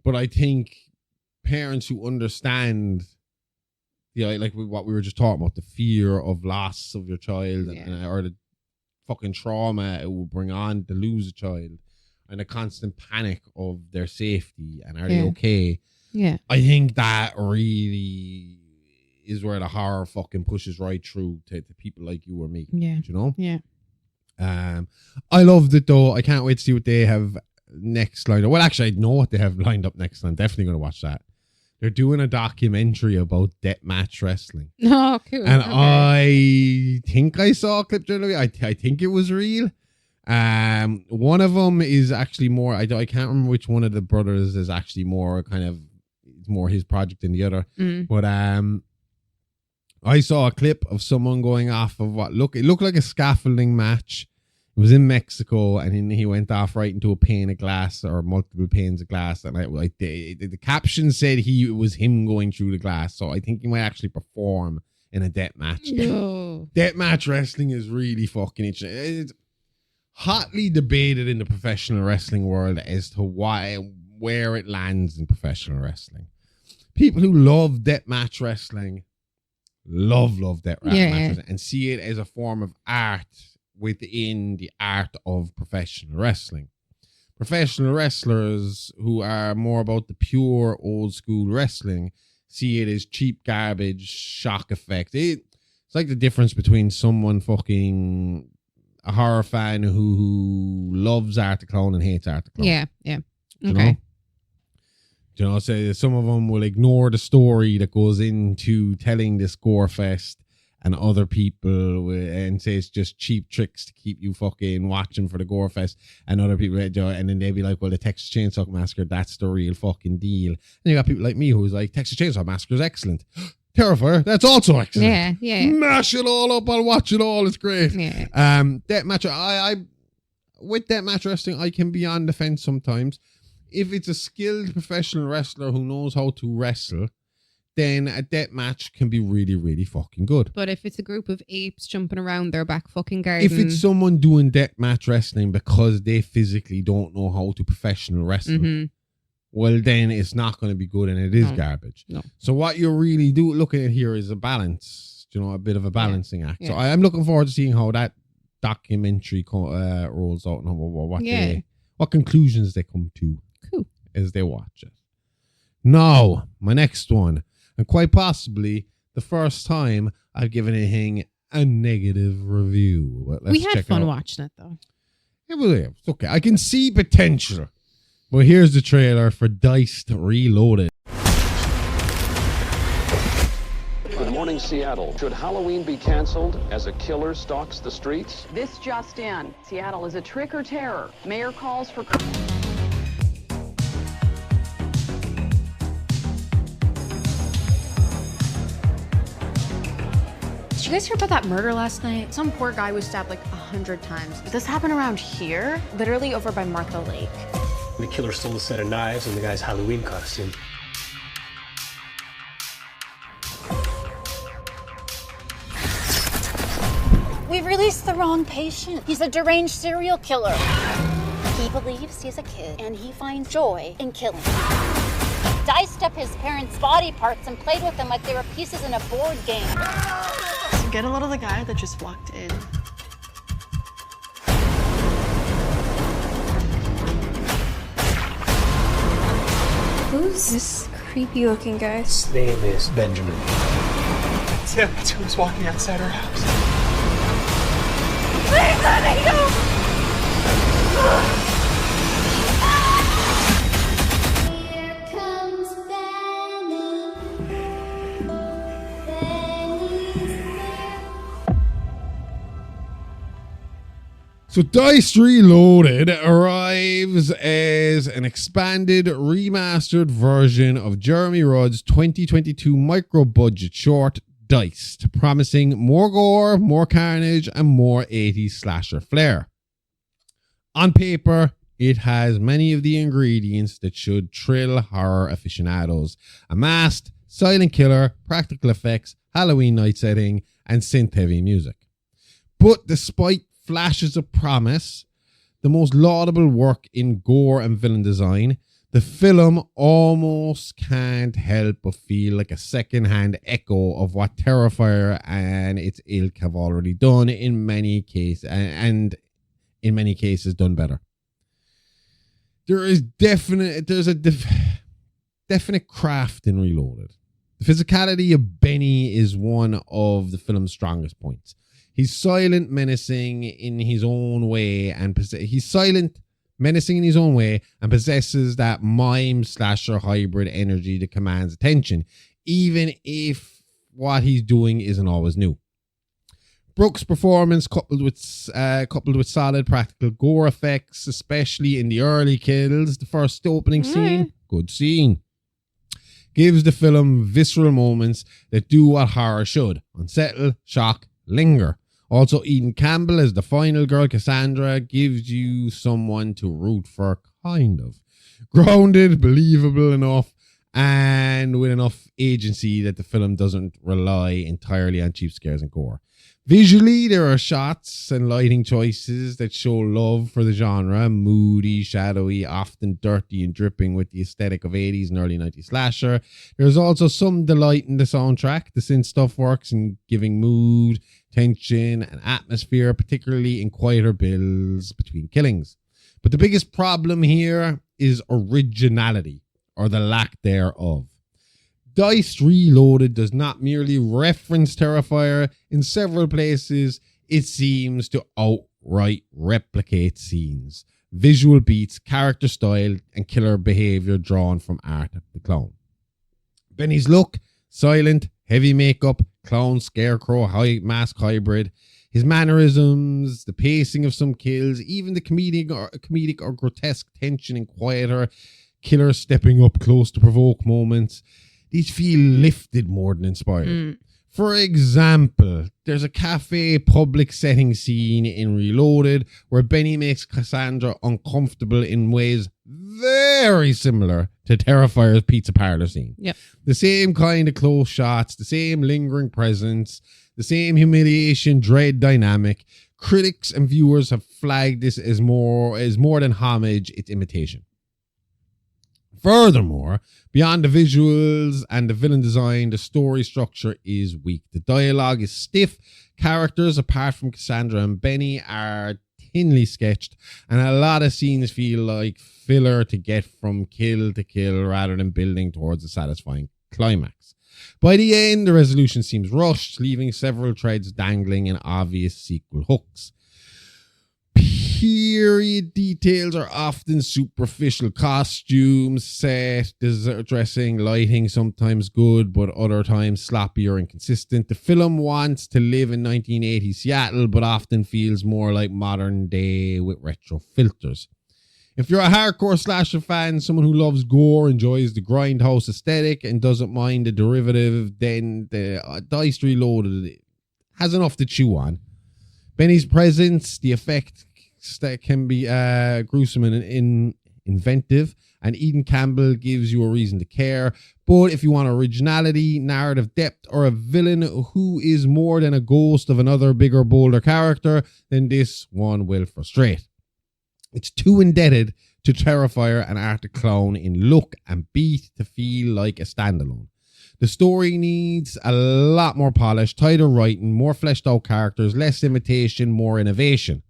But I think parents who understand, like what we were just talking about, the fear of loss of your child or the fucking trauma it will bring on to lose a child and the constant panic of their safety and are they okay? Yeah. I think that really is where the horror fucking pushes right through to people like you or me. Yeah. Do you know? Yeah. I loved it though. I can't wait to see what they have next lined up. Well, actually, I know what they have lined up next. I'm definitely going to watch that. They're doing a documentary about deathmatch wrestling. Oh, cool. And Okay. I think I saw a clip generally. I think it was real. One of them is actually more. I can't remember which one of the brothers is actually more kind of more his project than the other. But I saw a clip of someone going off of it looked like a scaffolding match. It was in Mexico, and then he went off right into a pane of glass or multiple panes of glass. And the caption said it was him going through the glass. So I think he might actually perform in a death match. No. Death match wrestling is really fucking interesting. It's hotly debated in the professional wrestling world as to where it lands in professional wrestling. People who love death match wrestling love death match wrestling and see it as a form of art within the art of professional wrestling. Professional wrestlers who are more about the pure old school wrestling see it as cheap garbage, shock effect. It's like the difference between someone fucking a horror fan who loves Art the Clown and hates Art the Clown. Yeah. Okay. You know, so some of them will ignore the story that goes into telling this gore fest, and other people and say it's just cheap tricks to keep you fucking watching for the gore fest, and other people, and then they'll be like, well, the Texas Chainsaw Massacre, that's the real fucking deal. And you got people like me who's like, Texas Chainsaw Massacre is excellent. Terrifier, that's also excellent. Yeah. Mash it all up, I'll watch it all, it's great. Yeah. Death match, I with death match wrestling, I can be on the fence sometimes. If it's a skilled professional wrestler who knows how to wrestle, then a death match can be really, really fucking good. But if it's a group of apes jumping around their back fucking garden. If it's someone doing death match wrestling because they physically don't know how to professional wrestle, well, then it's not going to be good, and it is garbage. No. So what you're really looking at here is a balance, a bit of a balancing act. So I am looking forward to seeing how that documentary rolls out and what conclusions they come to as they watch it. Now, my next one, and quite possibly the first time I've given anything a negative review. But let's we had check fun watching it, though. It's okay. I can see potential. But here's the trailer for Diced Reloaded. Good morning, Seattle. Should Halloween be canceled as a killer stalks the streets? This just in. Seattle is a trick or terror. Mayor calls for... Did you guys hear about that murder last night? Some poor guy was stabbed like 100 times. Does this happen around here? Literally over by Martha Lake. The killer stole a set of knives and the guy's Halloween costume. We released the wrong patient. He's a deranged serial killer. He believes he's a kid and he finds joy in killing. Diced up his parents' body parts and played with them like they were pieces in a board game. Get a load of the guy that just walked in. Who's this creepy looking guy? His name is Benjamin. That's him. That's who was walking outside our house. Please let me go! So Diced Reloaded arrives as an expanded, remastered version of Jeremy Rudd's 2022 micro-budget short, Diced, promising more gore, more carnage, and more 80s slasher flair. On paper, it has many of the ingredients that should thrill horror aficionados. A masked, silent killer, practical effects, Halloween night setting, and synth-heavy music. But despite flashes of promise, the most laudable work in gore and villain design, the film almost can't help but feel like a second-hand echo of what Terrifier and its ilk have already done in many cases, and in many cases done better. There's a definite craft in Reloaded. The physicality of Benny is one of the film's strongest points. He's silent, menacing in his own way, and possesses that mime slasher hybrid energy that commands attention, even if what he's doing isn't always new. Brooks' performance, coupled with solid practical gore effects, especially in the early kills, the first opening scene, good scene, gives the film visceral moments that do what horror should: unsettle, shock, linger. Also, Eden Campbell as the final girl, Cassandra, gives you someone to root for, kind of. Grounded, believable enough, and with enough agency that the film doesn't rely entirely on cheap scares and gore. Visually, there are shots and lighting choices that show love for the genre, moody, shadowy, often dirty and dripping with the aesthetic of 80s and early 90s slasher. There's also some delight in the soundtrack. The synth stuff works in giving mood, tension, and atmosphere, particularly in quieter builds between killings. But the biggest problem here is originality, or the lack thereof. Dice Reloaded does not merely reference Terrifier. In several places, it seems to outright replicate scenes, visual beats, character style, and killer behavior drawn from Art of the Clown. Benny's look, silent, heavy makeup, clown, scarecrow, high mask hybrid. His mannerisms, the pacing of some kills, even the comedic or grotesque tension in quieter killer stepping up close to provoke moments. These feel lifted more than inspired. For example, there's a cafe public setting scene in Reloaded where Benny makes Cassandra uncomfortable in ways very similar to Terrifier's pizza parlor scene. Yep. The same kind of close shots, the same lingering presence, the same humiliation, dread dynamic. Critics and viewers have flagged this as more than homage, it's imitation. Furthermore, beyond the visuals and the villain design, the story structure is weak. The dialogue is stiff. Characters, apart from Cassandra and Benny, are thinly sketched, and a lot of scenes feel like filler to get from kill to kill rather than building towards a satisfying climax. By the end, the resolution seems rushed, leaving several threads dangling in obvious sequel hooks. Period details are often superficial. Costumes, set, dressing, lighting, sometimes good, but other times sloppy or inconsistent. The film wants to live in 1980s Seattle, but often feels more like modern day with retro filters. If you're a hardcore slasher fan, someone who loves gore, enjoys the grindhouse aesthetic, and doesn't mind the derivative, then the Dice Reloaded has enough to chew on. Benny's presence, the effect that can be gruesome and inventive, and Eden Campbell gives you a reason to care. But if you want originality, narrative depth, or a villain who is more than a ghost of another bigger, bolder character, then this one will frustrate. It's too indebted to Terrifier and Art the Clown in look and beat to feel like a standalone. The story needs a lot more polish, tighter writing, more fleshed out characters, less imitation, more innovation.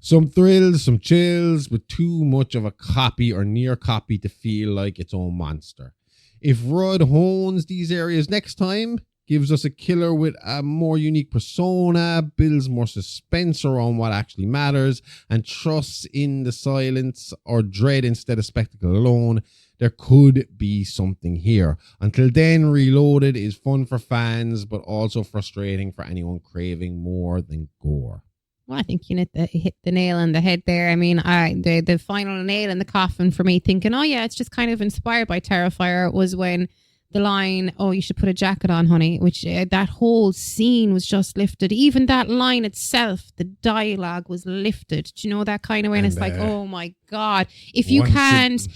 Some thrills, some chills, but too much of a copy or near copy to feel like its own monster. If Rudd hones these areas next time, gives us a killer with a more unique persona, builds more suspense around what actually matters, and trusts in the silence or dread instead of spectacle alone, there could be something here. Until then, Reloaded is fun for fans, but also frustrating for anyone craving more than gore. Well, I think you hit the nail on the head there. I mean, the final nail in the coffin for me thinking, oh yeah, it's just kind of inspired by Terrifier, was when the line, oh, you should put a jacket on, honey, which that whole scene was just lifted. Even that line itself, the dialogue was lifted. Do you know that kind of way? And it's like, oh my God. If you can't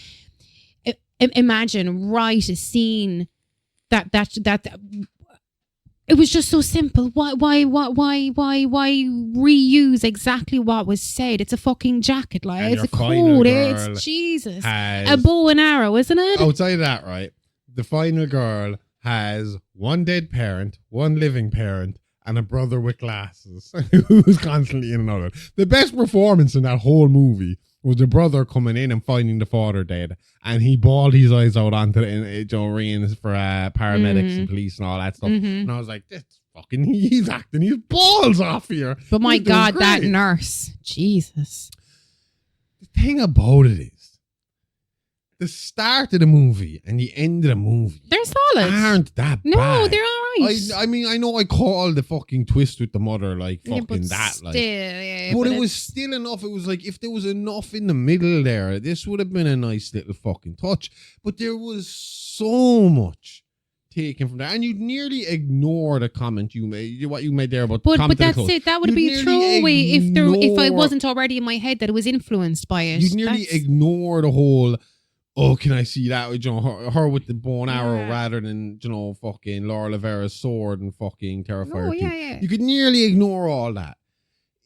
imagine, write a scene that it was just so simple. Why reuse exactly what was said? It's a fucking jacket, like and it's a coat. It's Jesus. A bow and arrow, isn't it? Outside of that, right? The final girl has one dead parent, one living parent, and a brother with glasses who's constantly in and out. The best performance in that whole movie was the brother coming in and finding the father dead, and he bawled his eyes out onto ringing for paramedics and police and all that stuff. And I was like, this fucking, he's acting his balls off here. But my God, that nurse, Jesus. The thing about it is, the start of the movie and the end of the movie, they're solid. Aren't that bad? No, they're all right. I mean, I know I call the fucking twist with the mother like fucking that, still, like, yeah, but it was still enough. It was like if there was enough in the middle there, this would have been a nice little fucking touch. But there was so much taken from there, and you'd nearly ignore the comment you made, what you made there about. But that's it. That would be a throwaway if I wasn't already in my head that it was influenced by it. You'd nearly ignore the whole. Oh, can I see that? You know, her with the bow and arrow rather than, you know, fucking Laura Lavera's sword and fucking Terrifier 2. Yeah. You could nearly ignore all that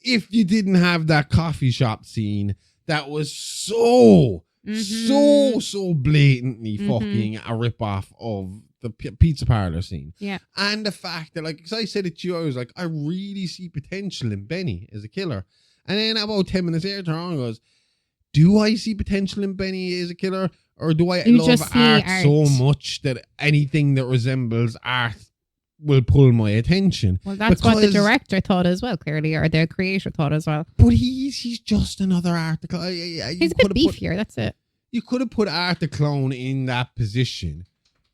if you didn't have that coffee shop scene that was so blatantly fucking a rip-off of the pizza parlor scene. Yeah. And the fact that, like, because I said it to you, I was like, I really see potential in Benny as a killer. And then about 10 minutes later, Ron goes, do I see potential in Benny as a killer, or do I love art so much that anything that resembles art will pull my attention? Well, that's what the director thought as well, clearly, or the creator thought as well. But he's just another Art the Clown. He's a bit beefier, that's it. You could have put Art the Clown in that position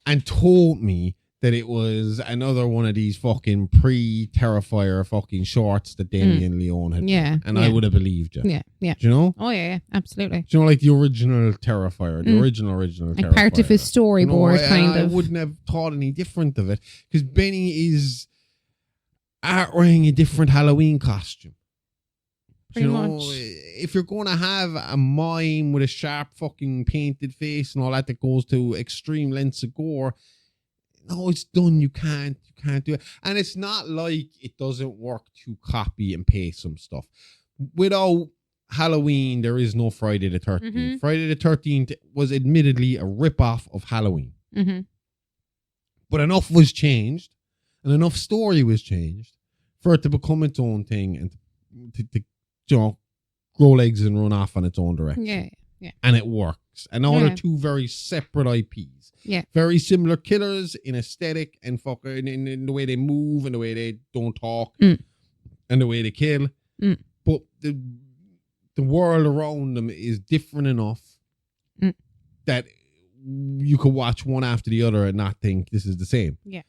and told me that it was another one of these fucking pre-Terrifier fucking shorts that Damien Leone had done. And I would have believed you. Yeah. Do you know? Oh, yeah, absolutely. Do you know, like the original Terrifier, the original Terrifier. Like part of his storyboard, kind of. I wouldn't have thought any different of it, because Benny is wearing a different Halloween costume. Pretty much. If you're going to have a mime with a sharp fucking painted face and all that goes to extreme lengths of gore, no, it's done. You can't do it. And it's not like it doesn't work to copy and paste some stuff. Without Halloween, there is no Friday the 13th. Friday the 13th was admittedly a rip-off of Halloween. But enough was changed and enough story was changed for it to become its own thing and to you know, grow legs and run off on its own direction. Yeah. And it works. And now they're two very separate IPs. Yeah. Very similar killers in aesthetic and fucking in the way they move and the way they don't talk and the way they kill. But the world around them is different enough that you could watch one after the other and not think this is the same. Yeah.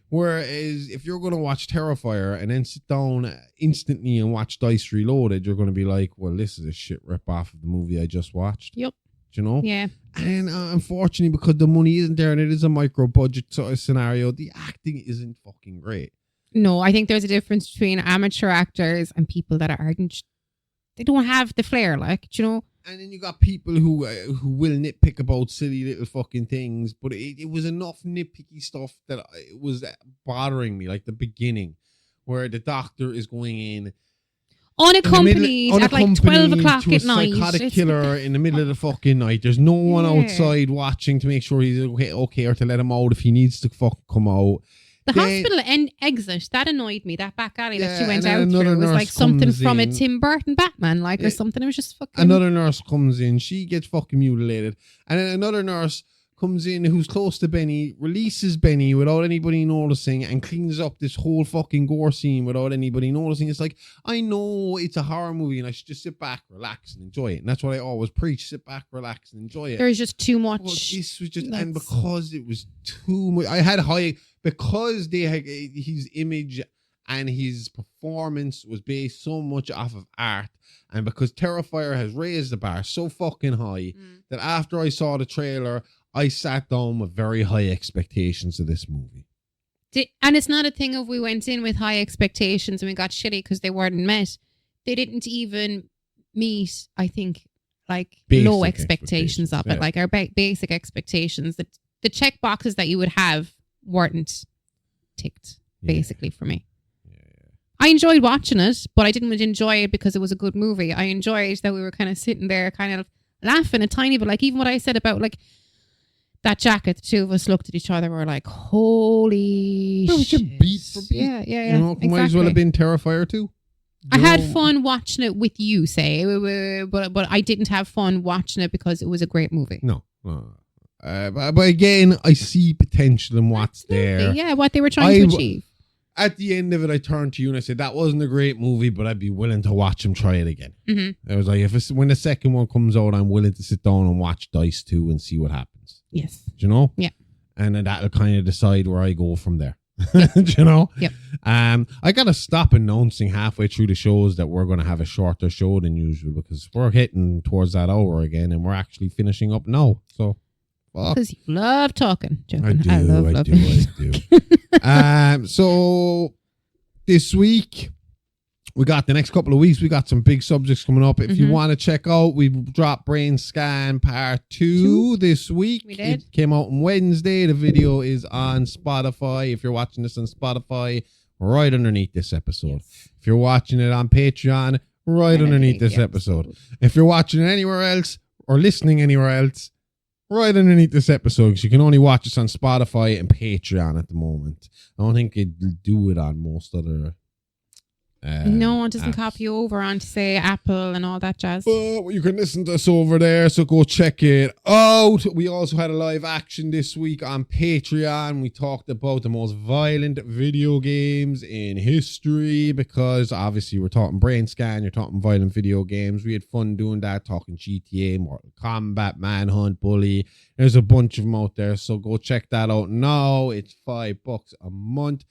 Whereas if you're going to watch Terrifier and then sit down instantly and watch Dice Reloaded, you're going to be like, well, this is a shit rip off of the movie I just watched. Yep. Do you know? Yeah. And unfortunately, because the money isn't there and it is a micro budget sort of scenario, the acting isn't fucking great. No, I think there's a difference between amateur actors and people that aren't. They don't have the flair, like, do you know. And then you got people who will nitpick about silly little fucking things, but it was enough nitpicky stuff that it was bothering me, like the beginning, where the doctor is going in unaccompanied at like 12 o'clock at night. Psychotic killer in the middle of the fucking night. There's no one outside watching to make sure he's okay, or to let him out if he needs to come out. The hospital exit, that annoyed me. That back alley that she went out through was like something from a Tim Burton Batman, like, or something. It was just fucking... Another nurse comes in. She gets fucking mutilated. And then another nurse comes in who's close to Benny, releases Benny without anybody noticing, and cleans up this whole fucking gore scene without anybody noticing. It's like, I know it's a horror movie and I should just sit back, relax, and enjoy it. And that's what I always preach. Sit back, relax, and enjoy it. There's just too much. Well, this was just... And because it was too much... I had high... Because they had his image and his performance was based so much off of art, and because Terrifier has raised the bar so fucking high that after I saw the trailer, I sat down with very high expectations of this movie. And it's not a thing of we went in with high expectations and we got shitty because they weren't met. They didn't even meet, I think, like basic low expectations of it, like our basic expectations. That the check boxes that you would have weren't ticked, basically, for me. I enjoyed watching it, but I didn't enjoy it because it was a good movie. I enjoyed that we were kind of sitting there kind of laughing a tiny bit, like even what I said about like that jacket. The two of us looked at each other, we were like, holy shit. Beat for beat. Yeah. You know, exactly. Might as well have been Terrifier 2. I had fun watching it with you, say, but I didn't have fun watching it because it was a great movie. No. But again, I see potential in what's there. Yeah, what they were trying to achieve. At the end of it, I turned to you and I said, that wasn't a great movie, but I'd be willing to watch him try it again. I was like, when the second one comes out, I'm willing to sit down and watch Dice 2 and see what happens. Yes. Do you know? Yeah. And then that'll kind of decide where I go from there. Do you know? Yep. I got to stop announcing halfway through the shows that we're going to have a shorter show than usual, because we're hitting towards that hour again and we're actually finishing up now. So... fuck? Because you love talking. Joking. I love do. So this week, we got the next couple of weeks, we got some big subjects coming up. If you want to check out, we dropped Brain Scan Part 2 this week. We did. It came out on Wednesday. The video is on Spotify. If you're watching this on Spotify, right underneath this episode. Yes. If you're watching it on Patreon, right underneath this episode. If you're watching it anywhere else or listening anywhere else, right underneath this episode, because you can only watch us on Spotify and Patreon at the moment. I don't think it'd do it on most other no, it doesn't apps. copy over onto, say, Apple and all that jazz. But you can listen to us over there, so go check it out. We also had a live action this week on Patreon. We talked about the most violent video games in history, because obviously we're talking Brain Scan, you're talking violent video games. We had fun doing that, talking GTA, Mortal Kombat, Manhunt, Bully. There's a bunch of them out there, so go check that out now. It's $5 a month.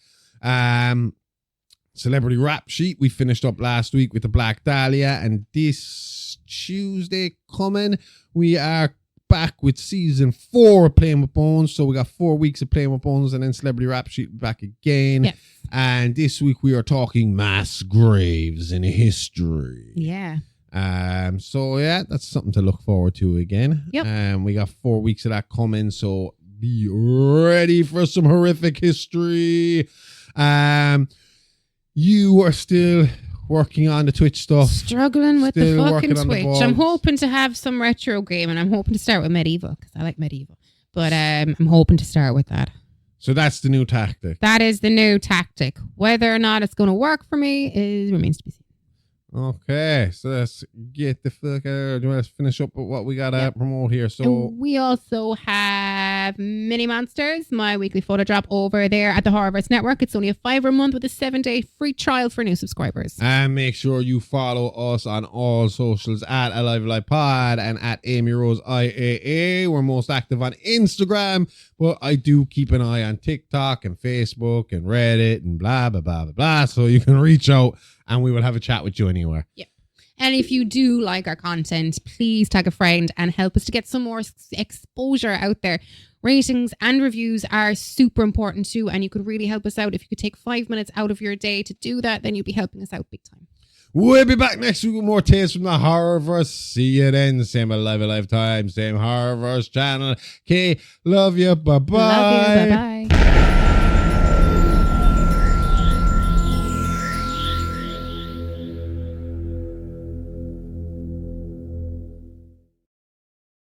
Celebrity Rap Sheet, we finished up last week with the Black Dahlia, and this Tuesday coming, we are back with season 4 of Playing with Bones. So we got 4 weeks of Playing with Bones, and then Celebrity Rap Sheet back again. Yes. And this week we are talking mass graves in history. Yeah. So yeah, that's something to look forward to again. Yep. We got 4 weeks of that coming, so be ready for some horrific history. You are still working on the Twitch stuff. Struggling with the Still fucking working on the Twitch. I'm hoping to have some retro game, and I'm hoping to start with Medieval, because I like Medieval. But I'm hoping to start with that. So that's the new tactic. That is the new tactic. Whether or not it's going to work for me remains to be seen. Okay, so let's get the fuck out. Do you want to finish up with what we got to promote here? So And we also have Mini Monsters, my weekly photo drop over there at the Horrorverse Network. It's only a $5 a month with a 7-day free trial for new subscribers. And make sure you follow us on all socials at Alive Alive Pod and at Amy Rose IAA. We're most active on Instagram, but I do keep an eye on TikTok and Facebook and Reddit and blah, blah, blah, blah, blah. So you can reach out and we will have a chat with you anywhere. Yeah. And if you do like our content, please tag a friend and help us to get some more exposure out there. Ratings and reviews are super important too, and you could really help us out. If you could take 5 minutes out of your day to do that, then you'd be helping us out big time. We'll be back next week with more tales from the Horrorverse. See you then. Same Alive time, same Horrorverse channel. Okay, love you. Bye-bye. Love you. Bye-bye.